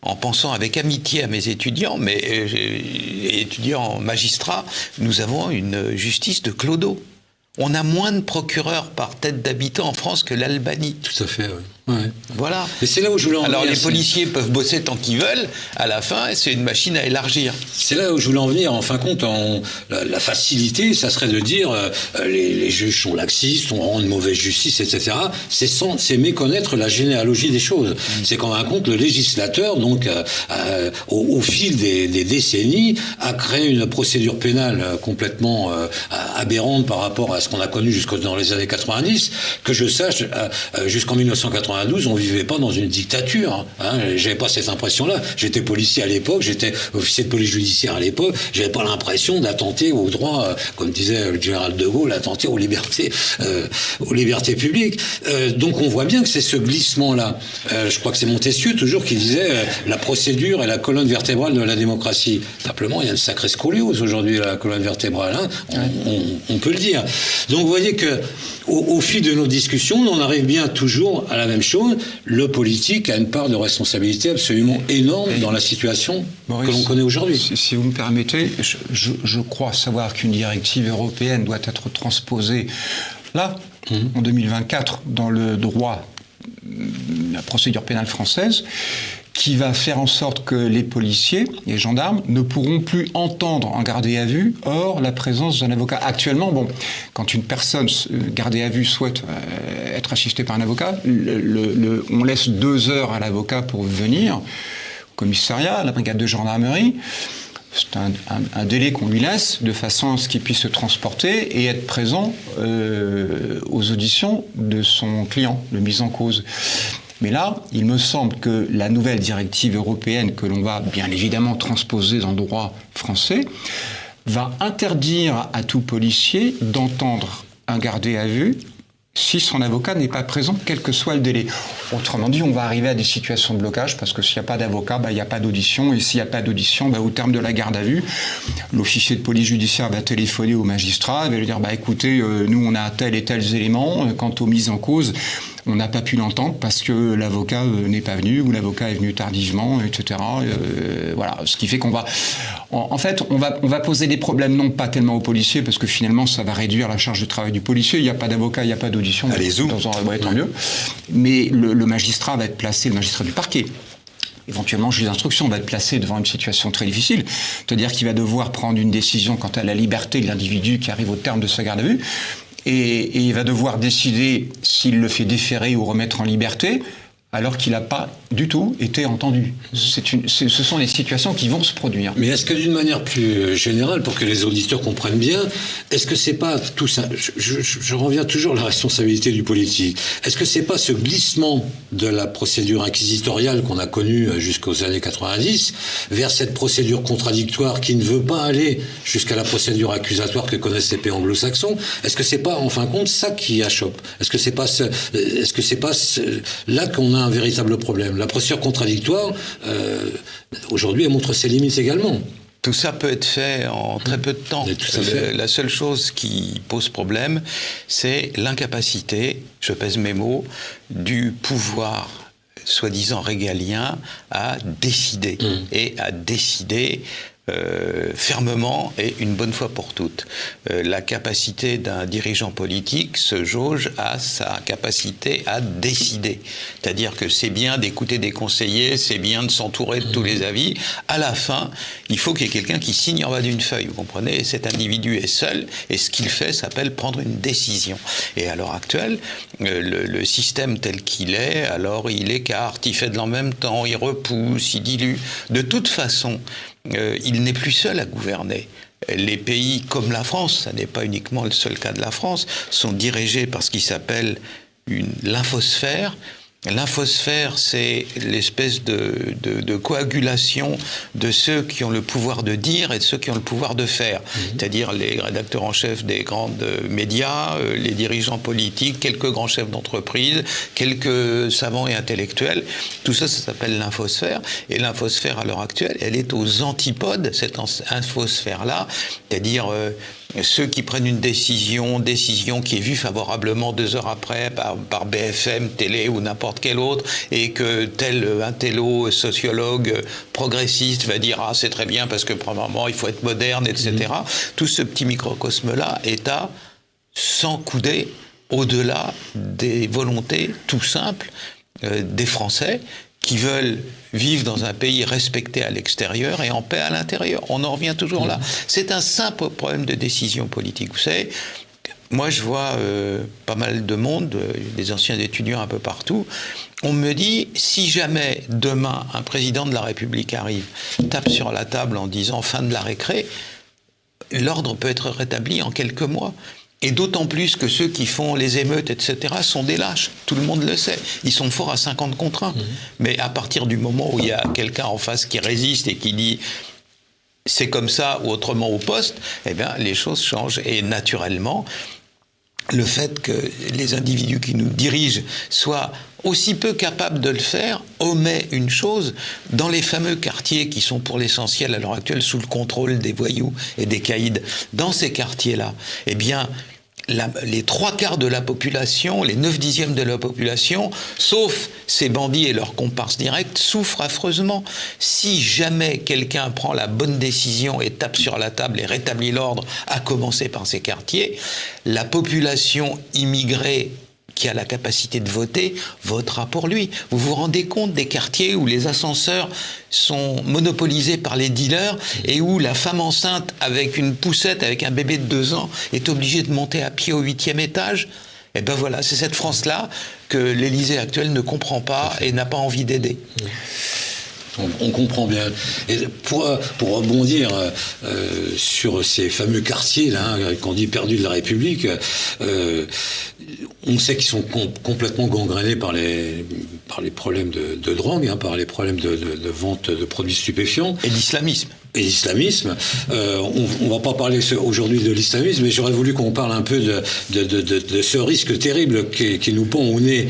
en pensant avec amitié à mes étudiants, mais étudiants magistrats, nous avons une justice de clodo. On a moins de procureurs par tête d'habitant en France que l'Albanie. Tout à fait, oui. Ouais. Voilà. Et c'est là où je voulais en venir. Alors les policiers peuvent bosser tant qu'ils veulent, à la fin, c'est une machine à élargir. C'est là où je voulais en venir. En fin de compte, la facilité, ça serait de dire les juges sont laxistes, on rend une mauvaise justice, etc. C'est méconnaître la généalogie des choses. C'est qu'en fin de compte, le législateur, donc, au fil des décennies, a créé une procédure pénale complètement aberrante par rapport à ce qu'on a connu jusqu'aux dans les années 90. Que je sache, jusqu'en 1992, on vivait pas dans une dictature. J'avais pas cette impression-là. J'étais policier à l'époque, j'étais officier de police judiciaire à l'époque. J'avais pas l'impression d'attenter aux droits, comme disait le général de Gaulle, attenter aux libertés publiques. Donc on voit bien que c'est ce glissement-là. Je crois que c'est Montesquieu toujours qui disait la procédure est la colonne vertébrale de la démocratie. Simplement, il y a une sacrée scoliose aujourd'hui la colonne vertébrale. On peut le dire. Donc vous voyez que au fil de nos discussions, on en arrive bien toujours à la même chose. Le politique a une part de responsabilité absolument énorme dans la situation Maurice, que l'on connaît aujourd'hui. Si vous me permettez, je crois savoir qu'une directive européenne doit être transposée là, en 2024, dans le droit, la procédure pénale française, qui va faire en sorte que les policiers, les gendarmes, ne pourront plus entendre en gardé à vue hors la présence d'un avocat. Actuellement, quand une personne gardée à vue souhaite être assistée par un avocat, on laisse 2 heures à l'avocat pour venir au commissariat, à la brigade de gendarmerie. C'est un délai qu'on lui laisse de façon à ce qu'il puisse se transporter et être présent aux auditions de son client, le mis en cause. Mais là, il me semble que la nouvelle directive européenne que l'on va bien évidemment transposer dans le droit français va interdire à tout policier d'entendre un gardé à vue si son avocat n'est pas présent, quel que soit le délai. Autrement dit, on va arriver à des situations de blocage parce que s'il n'y a pas d'avocat, il n'y a pas d'audition. Et s'il n'y a pas d'audition, au terme de la garde à vue, l'officier de police judiciaire va téléphoner au magistrat, va lui dire écoutez, nous on a tel et tels éléments. Quant aux mises en cause, on n'a pas pu l'entendre parce que l'avocat n'est pas venu ou l'avocat est venu tardivement, etc. Voilà, ce qui fait qu'on va... En fait, on va poser des problèmes non pas tellement aux policiers parce que finalement ça va réduire la charge de travail du policier. Il n'y a pas d'avocat, il n'y a pas d'audition. Allez-y. Tant mieux. Mais le magistrat va être placé, le magistrat du parquet, éventuellement juge d'instruction, va être placé devant une situation très difficile. C'est-à-dire qu'il va devoir prendre une décision quant à la liberté de l'individu qui arrive au terme de sa garde à vue. Et il va devoir décider s'il le fait déférer ou remettre en liberté alors qu'il n'a pas du tout été entendu. Ce sont des situations qui vont se produire. Mais est-ce que d'une manière plus générale, pour que les auditeurs comprennent bien, est-ce que c'est pas tout ça, je reviens toujours à la responsabilité du politique, est-ce que c'est pas ce glissement de la procédure inquisitoriale qu'on a connue jusqu'aux années 90 vers cette procédure contradictoire qui ne veut pas aller jusqu'à la procédure accusatoire que connaissent les pays anglo-saxons? Est-ce que c'est pas en fin de compte ça qui achoppe? Est-ce que c'est pas là qu'on a un véritable problème? La procédure contradictoire, aujourd'hui, elle montre ses limites également. Tout ça peut être fait en très peu de temps. La seule chose qui pose problème, c'est l'incapacité, je pèse mes mots, du pouvoir soi-disant régalien à décider. Et à décider fermement et une bonne fois pour toutes. La capacité d'un dirigeant politique se jauge à sa capacité à décider. C'est-à-dire que c'est bien d'écouter des conseillers, c'est bien de s'entourer de tous les avis. À la fin, il faut qu'il y ait quelqu'un qui signe en bas d'une feuille, vous comprenez? Et cet individu est seul, et ce qu'il fait s'appelle prendre une décision. Et à l'heure actuelle, le système tel qu'il est, alors il écarte, il fait de l'en même temps, il repousse, il dilue. De toute façon, il n'est plus seul à gouverner. Les pays comme la France, ça n'est pas uniquement le seul cas de la France, sont dirigés par ce qui s'appelle l'infosphère. L'infosphère, c'est l'espèce de coagulation de ceux qui ont le pouvoir de dire et de ceux qui ont le pouvoir de faire. C'est-à-dire les rédacteurs en chef des grands médias, les dirigeants politiques, quelques grands chefs d'entreprise, quelques savants et intellectuels. Tout ça, ça s'appelle l'infosphère. Et l'infosphère, à l'heure actuelle, elle est aux antipodes, cette infosphère-là. C'est-à-dire ceux qui prennent une décision qui est vue favorablement 2 heures après par BFM, télé ou n'importe quel autre, et que tel intello, sociologue, progressiste va dire « Ah, c'est très bien parce que premièrement, il faut être moderne, etc. » Tout ce petit microcosme-là est à s'encouder au-delà des volontés tout simples des Français qui veulent vivre dans un pays respecté à l'extérieur et en paix à l'intérieur. On en revient toujours là. C'est un simple problème de décision politique. Vous savez, moi je vois pas mal de monde, des anciens étudiants un peu partout. On me dit, si jamais demain un président de la République arrive, tape sur la table en disant fin de la récré, l'ordre peut être rétabli en quelques mois. Et d'autant plus que ceux qui font les émeutes, etc., sont des lâches. Tout le monde le sait. Ils sont forts à 50 contre 1. Mais à partir du moment où il y a quelqu'un en face qui résiste et qui dit c'est comme ça ou autrement au poste, eh bien, les choses changent. Et naturellement, le fait que les individus qui nous dirigent soient aussi peu capables de le faire omet une chose: dans les fameux quartiers qui sont pour l'essentiel à l'heure actuelle sous le contrôle des voyous et des caïds, dans ces quartiers-là, eh bien, les 3/4 de la population, les 9/10 de la population, sauf ces bandits et leurs comparses directs, souffrent affreusement. Si jamais quelqu'un prend la bonne décision et tape sur la table et rétablit l'ordre, à commencer par ces quartiers, la population immigrée qui a la capacité de voter, votera pour lui. Vous vous rendez compte des quartiers où les ascenseurs sont monopolisés par les dealers et où la femme enceinte avec une poussette, avec un bébé de 2 ans, est obligée de monter à pied au 8e étage? Et ben voilà, c'est cette France-là que l'Élysée actuel ne comprend pas et n'a pas envie d'aider. On comprend bien. Et pour rebondir sur ces fameux quartiers là, qu'on dit perdus de la République, on sait qu'ils sont complètement gangrénés par les problèmes de drogue, par les problèmes de vente de produits stupéfiants. Et l'islamisme. Et l'islamisme. On va pas parler aujourd'hui de l'islamisme, mais j'aurais voulu qu'on parle un peu de ce risque terrible qui nous pend au nez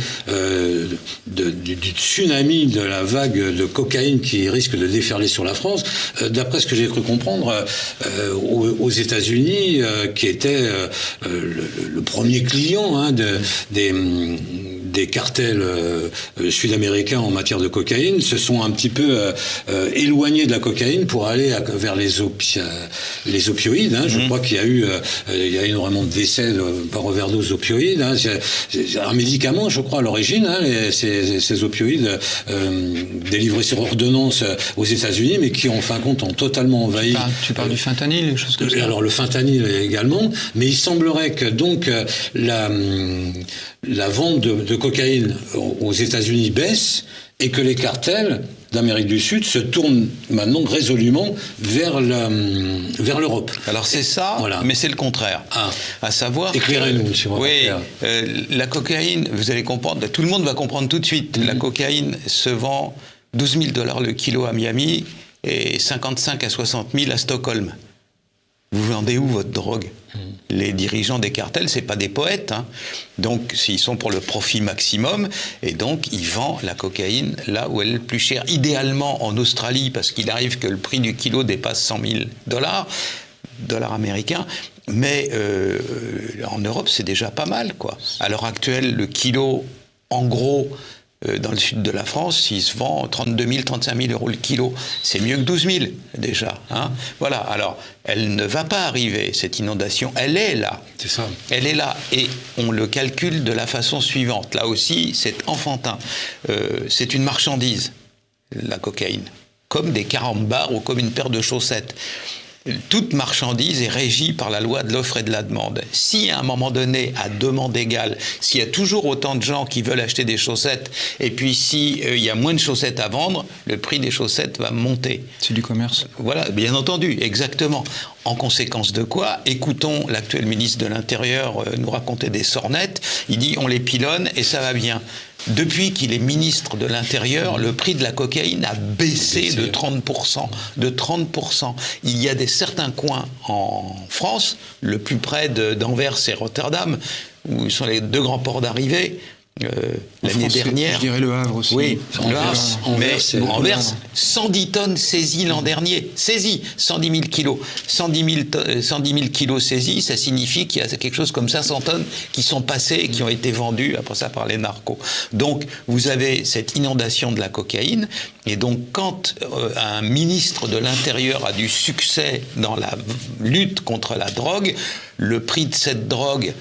du tsunami, de la vague de cocaïne qui risque de déferler sur la France. D'après ce que j'ai cru comprendre, aux États-Unis, qui était le premier client des cartels sud-américains en matière de cocaïne, se sont un petit peu éloignés de la cocaïne pour aller vers les opioïdes. Je crois qu'il y a eu énormément de décès par overdose d'opioïdes. C'est un médicament, je crois, à l'origine, ces opioïdes délivrés sur ordonnance aux États-Unis, mais qui, en fin de compte, ont totalement envahi. Tu parles du fentanyl, des choses comme ça. Alors, le fentanyl également, mais il semblerait que donc la vente de cocaïne aux États-Unis baisse et que les cartels d'Amérique du Sud se tournent maintenant résolument vers l'Europe. Alors c'est ça, voilà. Mais c'est le contraire. À savoir... Éclairez-nous, si vous Oui, la cocaïne, vous allez comprendre, tout le monde va comprendre tout de suite. La cocaïne se vend $12 000 le kilo à Miami et 55 à 60 000 à Stockholm. Vous vendez où votre drogue ? Les dirigeants des cartels, c'est pas des poètes, hein. Donc s'ils sont pour le profit maximum, et donc ils vendent la cocaïne là où elle est le plus chère. Idéalement en Australie, parce qu'il arrive que le prix du kilo dépasse $100 000, dollars américains. Mais en Europe, c'est déjà pas mal, quoi. À l'heure actuelle, le kilo, en gros, dans le sud de la France, il se vend 32 000, 35 000 euros le kilo. C'est mieux que 12 000, déjà. Hein. Voilà. Alors, elle ne va pas arriver, cette inondation. Elle est là. C'est ça. Elle est là. Et on le calcule de la façon suivante. Là aussi, c'est enfantin. C'est une marchandise, la cocaïne. Comme des carambars ou comme une paire de chaussettes. Toute marchandise est régie par la loi de l'offre et de la demande. Si à un moment donné, à demande égale, s'il y a toujours autant de gens qui veulent acheter des chaussettes, et puis s'il y a moins de chaussettes à vendre, le prix des chaussettes va monter. C'est du commerce. Voilà, bien entendu, exactement. En conséquence de quoi, écoutons l'actuel ministre de l'Intérieur nous raconter des sornettes. Il dit on les pilonne et ça va bien. Depuis qu'il est ministre de l'Intérieur, le prix de la cocaïne a baissé de 30%. De 30%. Il y a certains coins en France, le plus près d'Anvers et Rotterdam, où sont les deux grands ports d'arrivée. L'année dernière, je dirais le Havre aussi. Oui, le Havre. Mais Anvers, 110 tonnes saisies l'an dernier. Saisies, 110 000 kilos. 110 000 kilos saisies, ça signifie qu'il y a quelque chose comme 500 tonnes qui sont passées et qui ont été vendues après ça par les narcos. Donc, vous avez cette inondation de la cocaïne. Et donc, quand un ministre de l'Intérieur a du succès dans la lutte contre la drogue, le prix de cette drogue,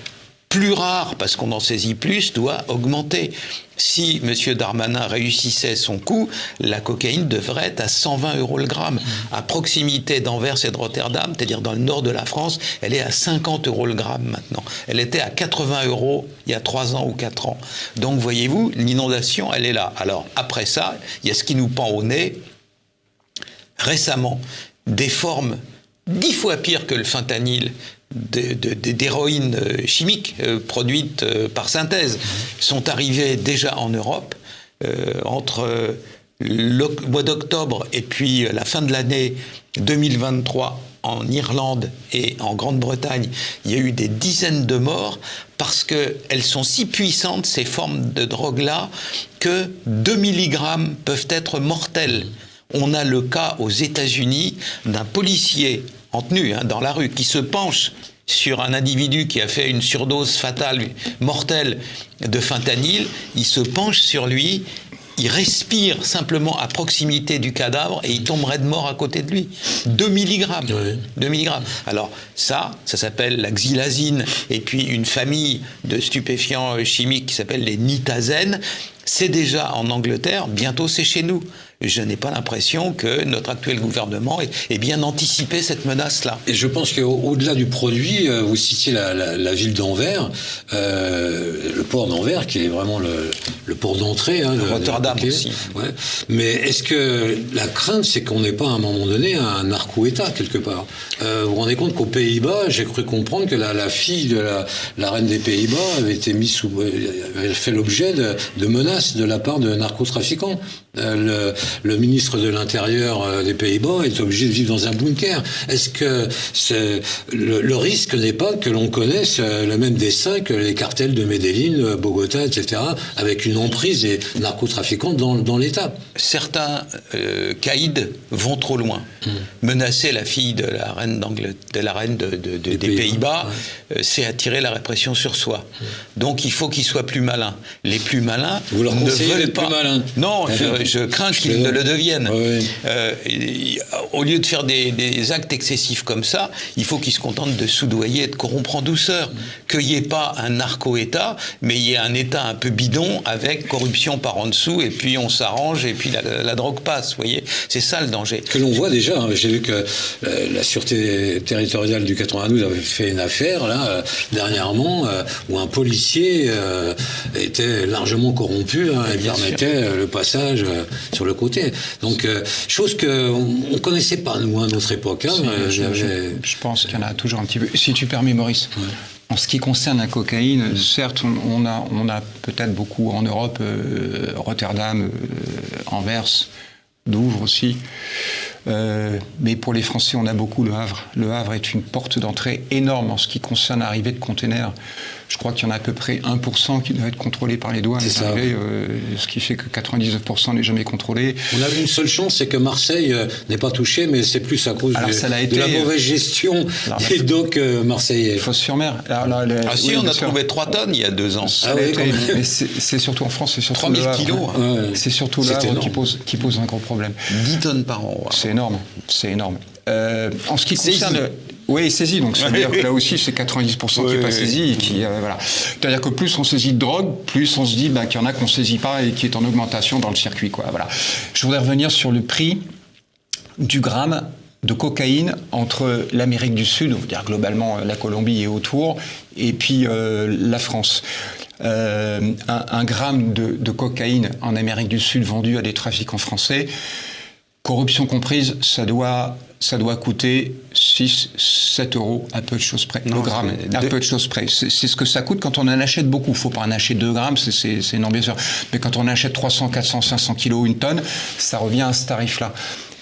plus rare, parce qu'on en saisit plus, doit augmenter. Si M. Darmanin réussissait son coup, la cocaïne devrait être à 120 euros le gramme. À proximité d'Anvers et de Rotterdam, c'est-à-dire dans le nord de la France, elle est à 50 euros le gramme maintenant. Elle était à 80 euros il y a 3 ans ou 4 ans. Donc, voyez-vous, l'inondation, elle est là. Alors, après ça, il y a ce qui nous pend au nez. Récemment, des formes 10 fois pires que le fentanyl, d'héroïne chimique produite par synthèse sont arrivées déjà en Europe entre le mois d'octobre et puis la fin de l'année 2023 en Irlande et en Grande-Bretagne. Il y a eu des dizaines de morts parce qu'elles sont si puissantes, ces formes de drogue-là, que 2 mg peuvent être mortelles. On a le cas aux États-Unis d'un policier en tenue, dans la rue, qui se penche sur un individu qui a fait une surdose fatale, mortelle de fentanyl. Il se penche sur lui, il respire simplement à proximité du cadavre et il tomberait de mort à côté de lui. 2 mg. Oui. 2 mg. Alors ça s'appelle la xylazine, et puis une famille de stupéfiants chimiques qui s'appelle les nitazènes. C'est déjà en Angleterre, bientôt c'est chez nous. Je n'ai pas l'impression que notre actuel gouvernement ait bien anticipé cette menace-là. Et je pense qu'au-delà du produit, vous citiez la ville d'Anvers, le port d'Anvers, qui est vraiment le port d'entrée. Rotterdam aussi. Ouais. Mais est-ce que la crainte, c'est qu'on n'ait pas à un moment donné un narco-État quelque part Vous vous rendez compte qu'aux Pays-Bas, j'ai cru comprendre que la fille de la reine des Pays-Bas avait été mise avait fait l'objet de menaces de la part de narcotrafiquants. Le ministre de l'Intérieur des Pays-Bas est obligé de vivre dans un bunker. Est-ce que le risque n'est pas que l'on connaisse le même dessin que les cartels de Medellín, Bogota, etc., avec une emprise des narcotrafiquants dans l'État? Certains caïds vont trop loin. Menacer la fille de la reine des Pays-Bas, c'est attirer la répression sur soi. Donc il faut qu'ils soient plus malins. Les plus malins vous leur conseillez d'être plus malins? Non, je crains qu'ils ne le deviennent. Oui. Au lieu de faire des actes excessifs comme ça, il faut qu'ils se contentent de soudoyer et de corrompre en douceur. Qu'il n'y ait pas un narco-État, mais il y ait un État un peu bidon avec corruption par en dessous, et puis on s'arrange, et puis la drogue passe, vous voyez. C'est ça le danger. Que l'on voit déjà, hein. J'ai vu que la Sûreté territoriale du 92 avait fait une affaire, là, dernièrement, où un policier était largement corrompu, hein, et permettait le passage sur le côté. Donc, chose qu'on ne connaissait pas, nous, à notre époque. Hein. Je pense qu'il y en a toujours un petit peu. Si tu permets, Maurice. Ouais. En ce qui concerne la cocaïne, certes, on a peut-être beaucoup en Europe, Rotterdam, Anvers, Douvres aussi. Mais pour les Français, on a beaucoup le Havre. Le Havre est une porte d'entrée énorme en ce qui concerne l'arrivée de containers. Je crois qu'il y en a à peu près 1% qui doit être contrôlé par les douanes. C'est ça. Ce qui fait que 99% n'est jamais contrôlé. On a une seule chance, c'est que Marseille n'est pas touché, mais c'est plus à cause de la mauvaise gestion des docks marseillais. Fos-sur-Mer. On a trouvé 3 tonnes il y a 2 ans. Mais c'est surtout en France, c'est surtout 3000 le Havre. kilos. Hein. C'est surtout le Havre qui pose un gros problème. 10 tonnes par an. C'est énorme. C'est énorme. En ce qui concerne... Oui, saisi, donc ça veut dire que là aussi c'est 90% qui n'est pas saisi. Et qui, voilà. C'est-à-dire que plus on saisit de drogue, plus on se dit qu'il y en a qu'on ne saisit pas et qui est en augmentation dans le circuit. Quoi. Voilà. Je voudrais revenir sur le prix du gramme de cocaïne entre l'Amérique du Sud, on va dire globalement la Colombie et autour, et puis la France. Un gramme de cocaïne en Amérique du Sud vendu à des trafiquants français, corruption comprise, ça doit coûter 6-7 euros à peu de choses près. Le gramme, à peu de choses près. C'est ce que ça coûte quand on en achète beaucoup. Il ne faut pas en acheter 2 grammes, c'est énorme bien sûr. Mais quand on achète 300, 400, 500 kilos, une tonne, ça revient à ce tarif-là.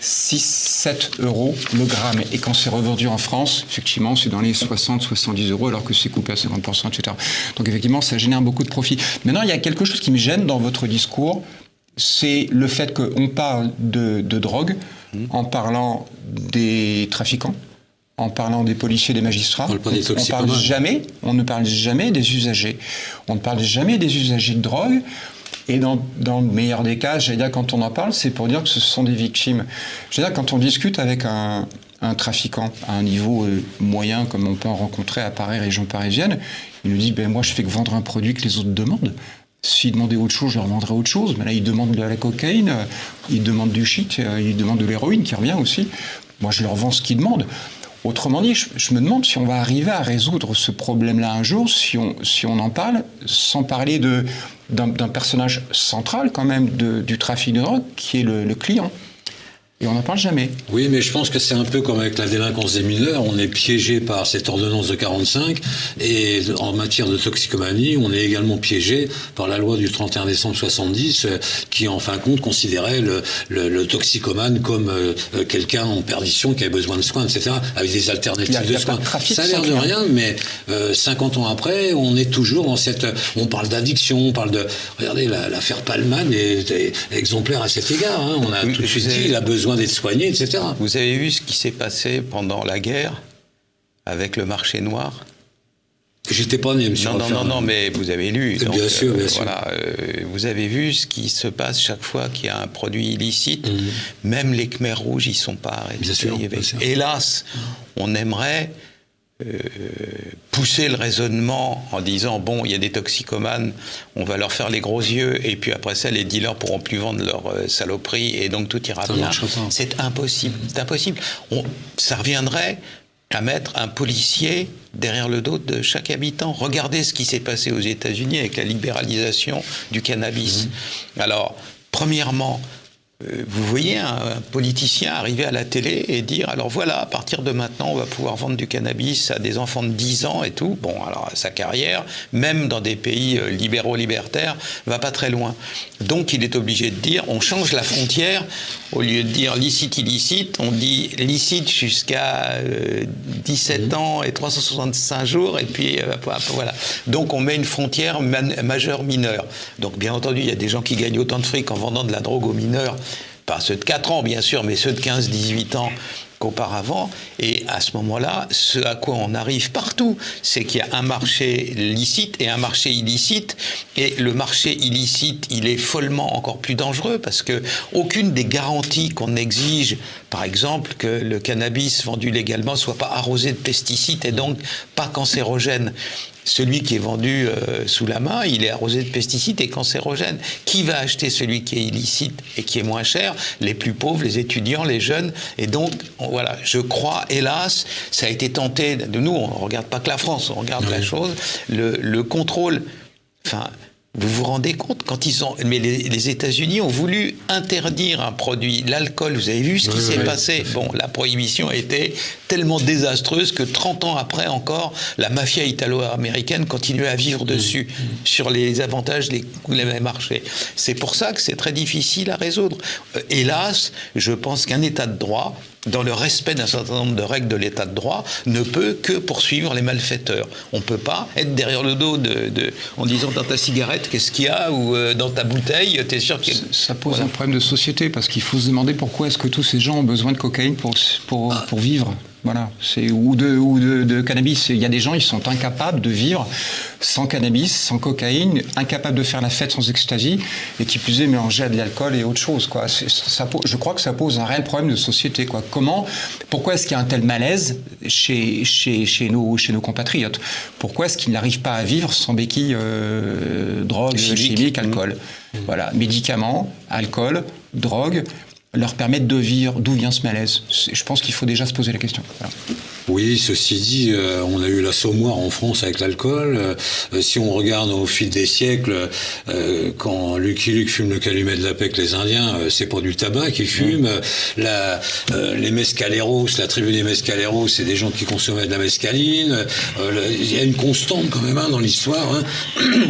6-7 euros le gramme. Et quand c'est revendu en France, effectivement, c'est dans les 60-70 euros, alors que c'est coupé à 50%, etc. Donc effectivement, ça génère beaucoup de profit. Maintenant, il y a quelque chose qui me gêne dans votre discours, c'est le fait qu'on parle de drogue en parlant des trafiquants, en parlant des policiers, des magistrats. On ne parle jamais des usagers. On ne parle jamais des usagers de drogue. Et dans le meilleur des cas, j'allais dire, quand on en parle, c'est pour dire que ce sont des victimes. Je veux dire, quand on discute avec un trafiquant à un niveau moyen, comme on peut en rencontrer à Paris, région parisienne, il nous dit moi je fais que vendre un produit que les autres demandent. S'ils demandaient autre chose, je leur vendrais autre chose. Mais là, ils demandent de la cocaïne, ils demandent du shit, ils demandent de l'héroïne qui revient aussi. Moi, je leur vends ce qu'ils demandent. Autrement dit, je me demande si on va arriver à résoudre ce problème-là un jour, si on en parle, sans parler d'un personnage central quand même du trafic de drogue, qui est le client. Et on n'en parle jamais. Oui, mais je pense que c'est un peu comme avec la délinquance des mineurs. On est piégé par cette ordonnance de 45. Et en matière de toxicomanie, on est également piégé par la loi du 31 décembre 70, qui, en fin de compte, considérait le toxicomane comme quelqu'un en perdition qui avait besoin de soins, etc., avec des alternatives de soins. Ça a l'air de rien, mais 50 ans après, on est toujours dans cette... On parle d'addiction, on parle de... Regardez, l'affaire Palman est exemplaire à cet égard. Hein. On a tout de suite dit, il a besoin d'être soigné, etc. Vous avez vu ce qui s'est passé pendant la guerre avec le marché noir ? J'étais pas né, monsieur. Non, mais vous avez lu. Donc, bien sûr. Voilà, vous avez vu ce qui se passe chaque fois qu'il y a un produit illicite. Même les Khmers rouges, ils sont pas arrêtés. Bien sûr. Hélas, on aimerait pousser le raisonnement en disant il y a des toxicomanes, on va leur faire les gros yeux et puis après ça les dealers pourront plus vendre leur saloperie et donc tout ira bien. C'est impossible. Ça reviendrait à mettre un policier derrière le dos de chaque habitant. Regardez ce qui s'est passé aux États-Unis avec la libéralisation du cannabis. Alors, premièrement, vous voyez un politicien arriver à la télé et dire alors voilà, à partir de maintenant, on va pouvoir vendre du cannabis à des enfants de 10 ans et tout. Bon, alors sa carrière, même dans des pays libéraux libertaires, va pas très loin. Donc il est obligé de dire on change la frontière, au lieu de dire licite illicite, on dit licite jusqu'à 17 ans et 365 jours et puis voilà. Donc on met une frontière majeure mineure. Donc bien entendu, il y a des gens qui gagnent autant de fric en vendant de la drogue aux mineurs. Pas ceux de 4 ans, bien sûr, mais ceux de 15-18 ans qu'auparavant. Et à ce moment-là, ce à quoi on arrive partout, c'est qu'il y a un marché licite et un marché illicite. Et le marché illicite, il est follement encore plus dangereux parce que aucune des garanties qu'on exige, par exemple, que le cannabis vendu légalement soit pas arrosé de pesticides et donc pas cancérogène. Celui qui est vendu sous la main, il est arrosé de pesticides et cancérogène. Qui va acheter celui qui est illicite et qui est moins cher? Les plus pauvres, les étudiants, les jeunes. Et donc, voilà, je crois, hélas, ça a été tenté. De nous, on ne regarde pas que la France, on regarde la chose. Le contrôle, enfin... Vous vous rendez compte quand ils ont... Mais les États-Unis ont voulu interdire un produit, l'alcool. Vous avez vu ce qui s'est passé? Bon, la prohibition a été tellement désastreuse que 30 ans après encore, la mafia italo-américaine continuait à vivre dessus, sur les avantages les marchés. C'est pour ça que c'est très difficile à résoudre. Hélas, je pense qu'un État de droit, dans le respect d'un certain nombre de règles de l'état de droit, ne peut que poursuivre les malfaiteurs. On ne peut pas être derrière le dos en disant dans ta cigarette, qu'est-ce qu'il y a, ou dans ta bouteille, t'es sûr qu'il y a... Ça pose un problème de société, parce qu'il faut se demander pourquoi est-ce que tous ces gens ont besoin de cocaïne pour vivre. Voilà, ou de cannabis. Il y a des gens, ils sont incapables de vivre sans cannabis, sans cocaïne, incapables de faire la fête sans ecstasy, et qui plus est mélanger à de l'alcool et autre chose, quoi. Je crois que ça pose un réel problème de société, quoi. Pourquoi est-ce qu'il y a un tel malaise chez nos compatriotes? Pourquoi est-ce qu'ils n'arrivent pas à vivre sans béquilles, drogue, chimique, alcool? Voilà, médicaments, alcool, drogue leur permettent de vivre. D'où vient ce malaise? Je pense qu'il faut déjà se poser la question. Voilà. Oui, ceci dit, on a eu l'assommoir en France avec l'alcool. Si on regarde au fil des siècles, quand Lucky Luke fume le calumet de la paix avec les Indiens, c'est pas du tabac qu'ils fument. Les mescaleros, la tribu des mescaleros, c'est des gens qui consommaient de la mescaline. Il y a une constante quand même dans l'histoire.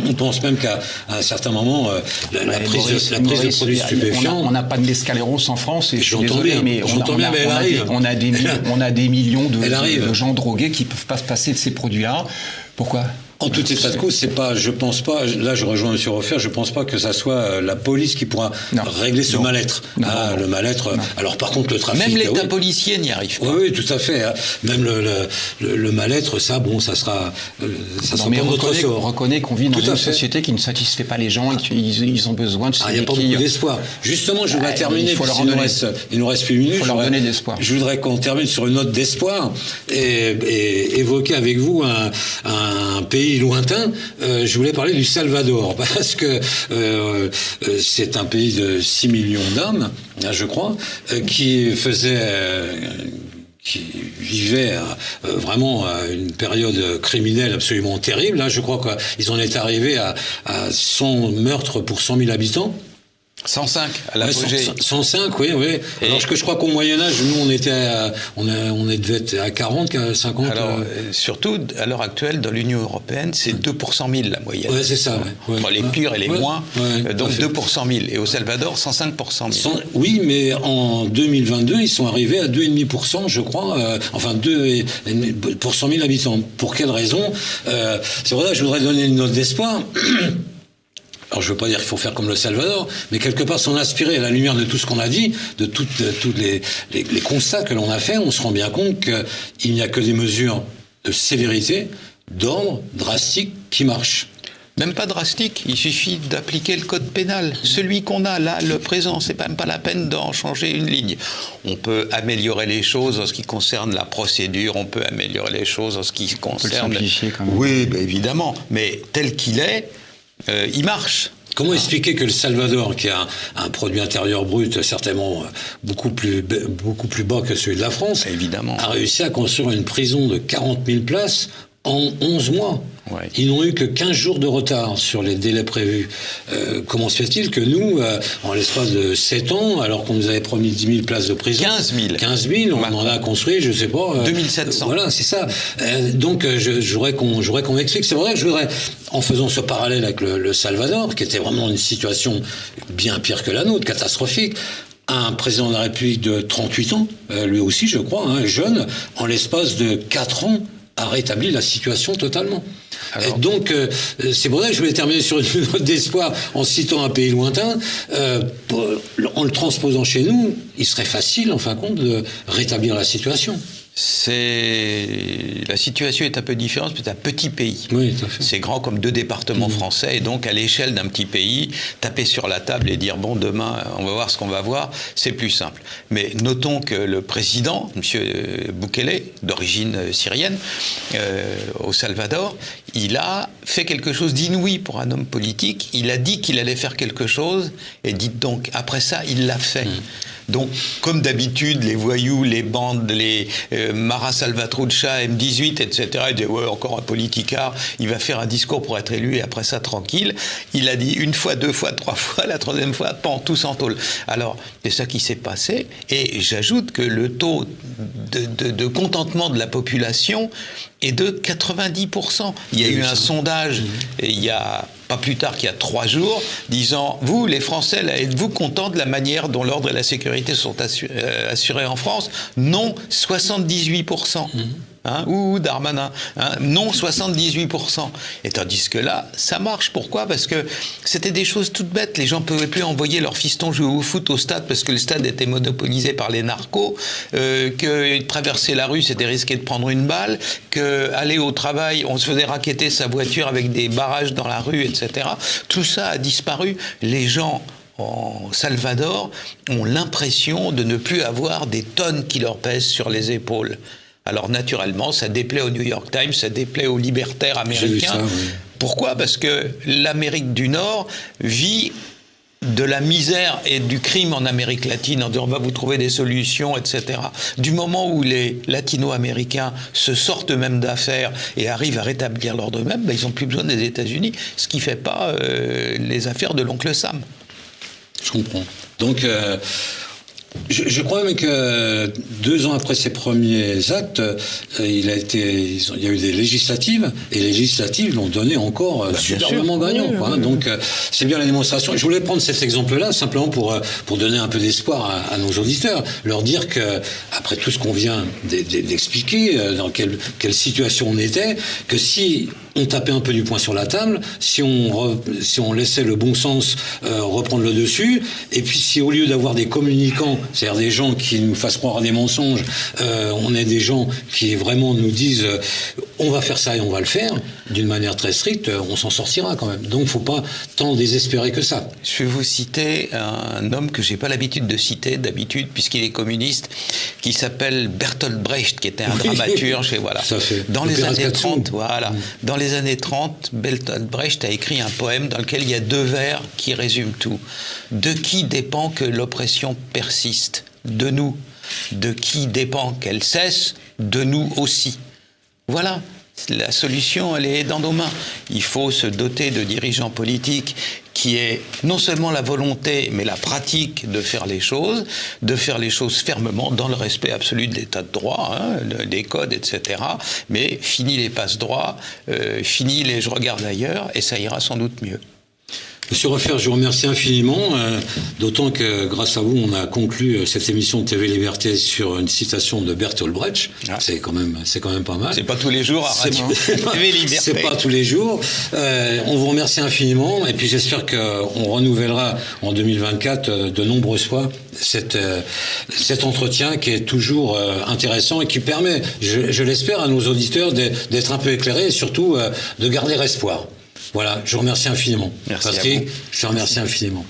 On pense même qu'à un certain moment, la prise de produits stupéfiants... On n'a pas de mescaleros en France, et j'entends bien, mais elle arrive. On a des millions de gens drogués qui ne peuvent pas se passer de ces produits-là. Pourquoi? En tout état de cause, c'est pas, je pense pas, là je rejoins M. Roffer, je pense pas que ça soit la police qui pourra régler ce mal-être. Le mal-être. Alors par contre, le trafic. Même l'État policier n'y arrive pas. Oui, tout à fait. Même le mal-être, ça sera pas notre sort. On reconnaît qu'on vit dans une société qui ne satisfait pas les gens et qu'ils ont besoin de... Il n'y a pas beaucoup d'espoir. Justement, je voudrais terminer, il nous reste 8 minutes. Il faut leur donner de l'espoir. Je voudrais qu'on termine sur une note d'espoir et évoquer avec vous un pays lointain. Je voulais parler du Salvador, parce que c'est un pays de 6 millions d'hommes, je crois, qui vivait vraiment une période criminelle absolument terrible. Là, je crois qu'ils en étaient arrivés à 100 meurtres pour 100 000 habitants. 105 à l'apogée. 105, oui. Alors que je crois qu'au Moyen-Âge, nous, on devait être à 40, 50. Alors, surtout, à l'heure actuelle, dans l'Union européenne, c'est 2 pour 100 000 la moyenne. Oui, c'est ça. Les pires et les moins, donc 2 pour 100 000. Et au Salvador, 105 pour 100 000. Oui, mais en 2022, ils sont arrivés à 2,5%, je crois. 2 pour 100 000 habitants. Pour quelle raison? C'est vrai, je voudrais donner une note d'espoir. Alors, je ne veux pas dire qu'il faut faire comme le Salvador, mais quelque part s'en inspirer à la lumière de tout ce qu'on a dit, de tous les constats que l'on a fait, on se rend bien compte qu'il n'y a que des mesures de sévérité, d'ordre, drastiques, qui marchent. Même pas drastique, il suffit d'appliquer le code pénal. Celui qu'on a là, le présent, c'est même pas la peine d'en changer une ligne. On peut améliorer les choses en ce qui concerne la procédure, on peut améliorer les choses en ce qui concerne... On peut le simplifier quand même. Oui, évidemment, mais tel qu'il est, il marche. Comment expliquer que le Salvador, qui a un produit intérieur brut certainement beaucoup plus bas que celui de la France, évidemment, a réussi à construire une prison de 40 000 places en 11 mois. Ouais. Ils n'ont eu que 15 jours de retard sur les délais prévus. Comment se fait-il que nous, en l'espace de 7 ans, alors qu'on nous avait promis 10 000 places de prison... 15 000, on en a construit, je ne sais pas... 2700. Voilà, c'est ça. Donc, je voudrais qu'on m'explique. C'est vrai que je voudrais, en faisant ce parallèle avec le Salvador, qui était vraiment une situation bien pire que la nôtre, catastrophique, un président de la République de 38 ans, lui aussi, je crois, jeune, en l'espace de 4 ans, a rétabli la situation totalement. Alors, et donc, c'est pour ça que je voulais terminer sur une note d'espoir en citant un pays lointain. En le transposant chez nous, il serait facile, en fin de compte, de rétablir la situation. La situation est un peu différente, c'est un petit pays. Oui, tout à fait. C'est grand comme 2 départements français, et donc à l'échelle d'un petit pays, taper sur la table et dire bon, demain on va voir ce qu'on va voir, c'est plus simple. Mais notons que le président, M. Bukele, d'origine syrienne, au Salvador, il a fait quelque chose d'inouï pour un homme politique. Il a dit qu'il allait faire quelque chose, et dites donc, après ça, il l'a fait. Donc, comme d'habitude, les voyous, les bandes, les Mara Salvatrucha, M18, etc., ils disaient, ouais, encore un politicard, il va faire un discours pour être élu, et après ça, tranquille. Il a dit 1 fois, 2 fois, 3 fois, la 3e fois, pan, tous en tôle. Alors, c'est ça qui s'est passé, et j'ajoute que le taux de contentement de la population est de 90%. Il y a eu un sondage, il y a pas plus tard qu'il y a 3 jours, disant, vous, les Français, là, êtes-vous contents de la manière dont l'ordre et la sécurité sont assurés en France? Non, 78%. Hein, ou Darmanin, hein, non 78%. Et tandis que là, ça marche. Pourquoi? Parce que c'était des choses toutes bêtes. Les gens ne pouvaient plus envoyer leurs fistons jouer au foot au stade parce que le stade était monopolisé par les narcos, que traverser la rue, c'était risquer de prendre une balle, que aller au travail, on se faisait racketter sa voiture avec des barrages dans la rue, etc. Tout ça a disparu. Les gens en Salvador ont l'impression de ne plus avoir des tonnes qui leur pèsent sur les épaules. Alors naturellement, ça déplaît au New York Times, ça déplaît aux libertaires américains. Ça, oui. Pourquoi? Parce que l'Amérique du Nord vit de la misère et du crime en Amérique latine, en disant on va vous trouver des solutions, etc. Du moment où les latino-américains se sortent eux-mêmes d'affaires et arrivent à rétablir l'ordre eux-mêmes, ben, ils n'ont plus besoin des États-Unis, ce qui ne fait pas les affaires de l'oncle Sam. Je comprends. Donc, je crois même que 2 ans après ces premiers actes, il y a eu des législatives, et les législatives l'ont donné encore superbement gagnant. Quoi, hein. Donc, c'est bien la démonstration. Je voulais prendre cet exemple-là simplement pour donner un peu d'espoir à nos auditeurs, leur dire que, après tout ce qu'on vient d'expliquer, dans quelle situation on était, que si on tapait un peu du poing sur la table, si on laissait le bon sens reprendre le dessus, et puis si au lieu d'avoir des communicants, c'est-à-dire des gens qui nous fassent croire à des mensonges, on est des gens qui vraiment nous disent on va faire ça et on va le faire, d'une manière très stricte, on s'en sortira quand même. Donc il ne faut pas tant désespérer que ça. Je vais vous citer un homme que je n'ai pas l'habitude de citer d'habitude, puisqu'il est communiste, qui s'appelle Bertolt Brecht, qui était un dramaturge, et voilà. Dans les années 30, voilà. Dans les années 30, Bertolt Brecht a écrit un poème dans lequel il y a 2 vers qui résument tout. De qui dépend que l'oppression persiste? De nous. De qui dépend qu'elle cesse? De nous aussi. Voilà. La solution, elle est dans nos mains. Il faut se doter de dirigeants politiques qui aient non seulement la volonté, mais la pratique de faire les choses fermement, dans le respect absolu de l'état de droit, hein, des codes, etc. Mais fini les passe-droits, fini les « je regarde ailleurs », et ça ira sans doute mieux. Monsieur Refer, je vous remercie infiniment, d'autant que grâce à vous, on a conclu cette émission de TV Liberté sur une citation de Bertolt Brecht. Ah. C'est quand même pas mal. C'est pas tous les jours à Radio TV Liberté. C'est pas tous les jours. On vous remercie infiniment, et puis j'espère qu'on renouvellera en 2024 de nombreuses fois cet entretien qui est toujours intéressant et qui permet, je l'espère, à nos auditeurs d'être un peu éclairés et surtout de garder espoir. Voilà, je vous remercie infiniment. Merci Patrick, à vous. je te remercie infiniment.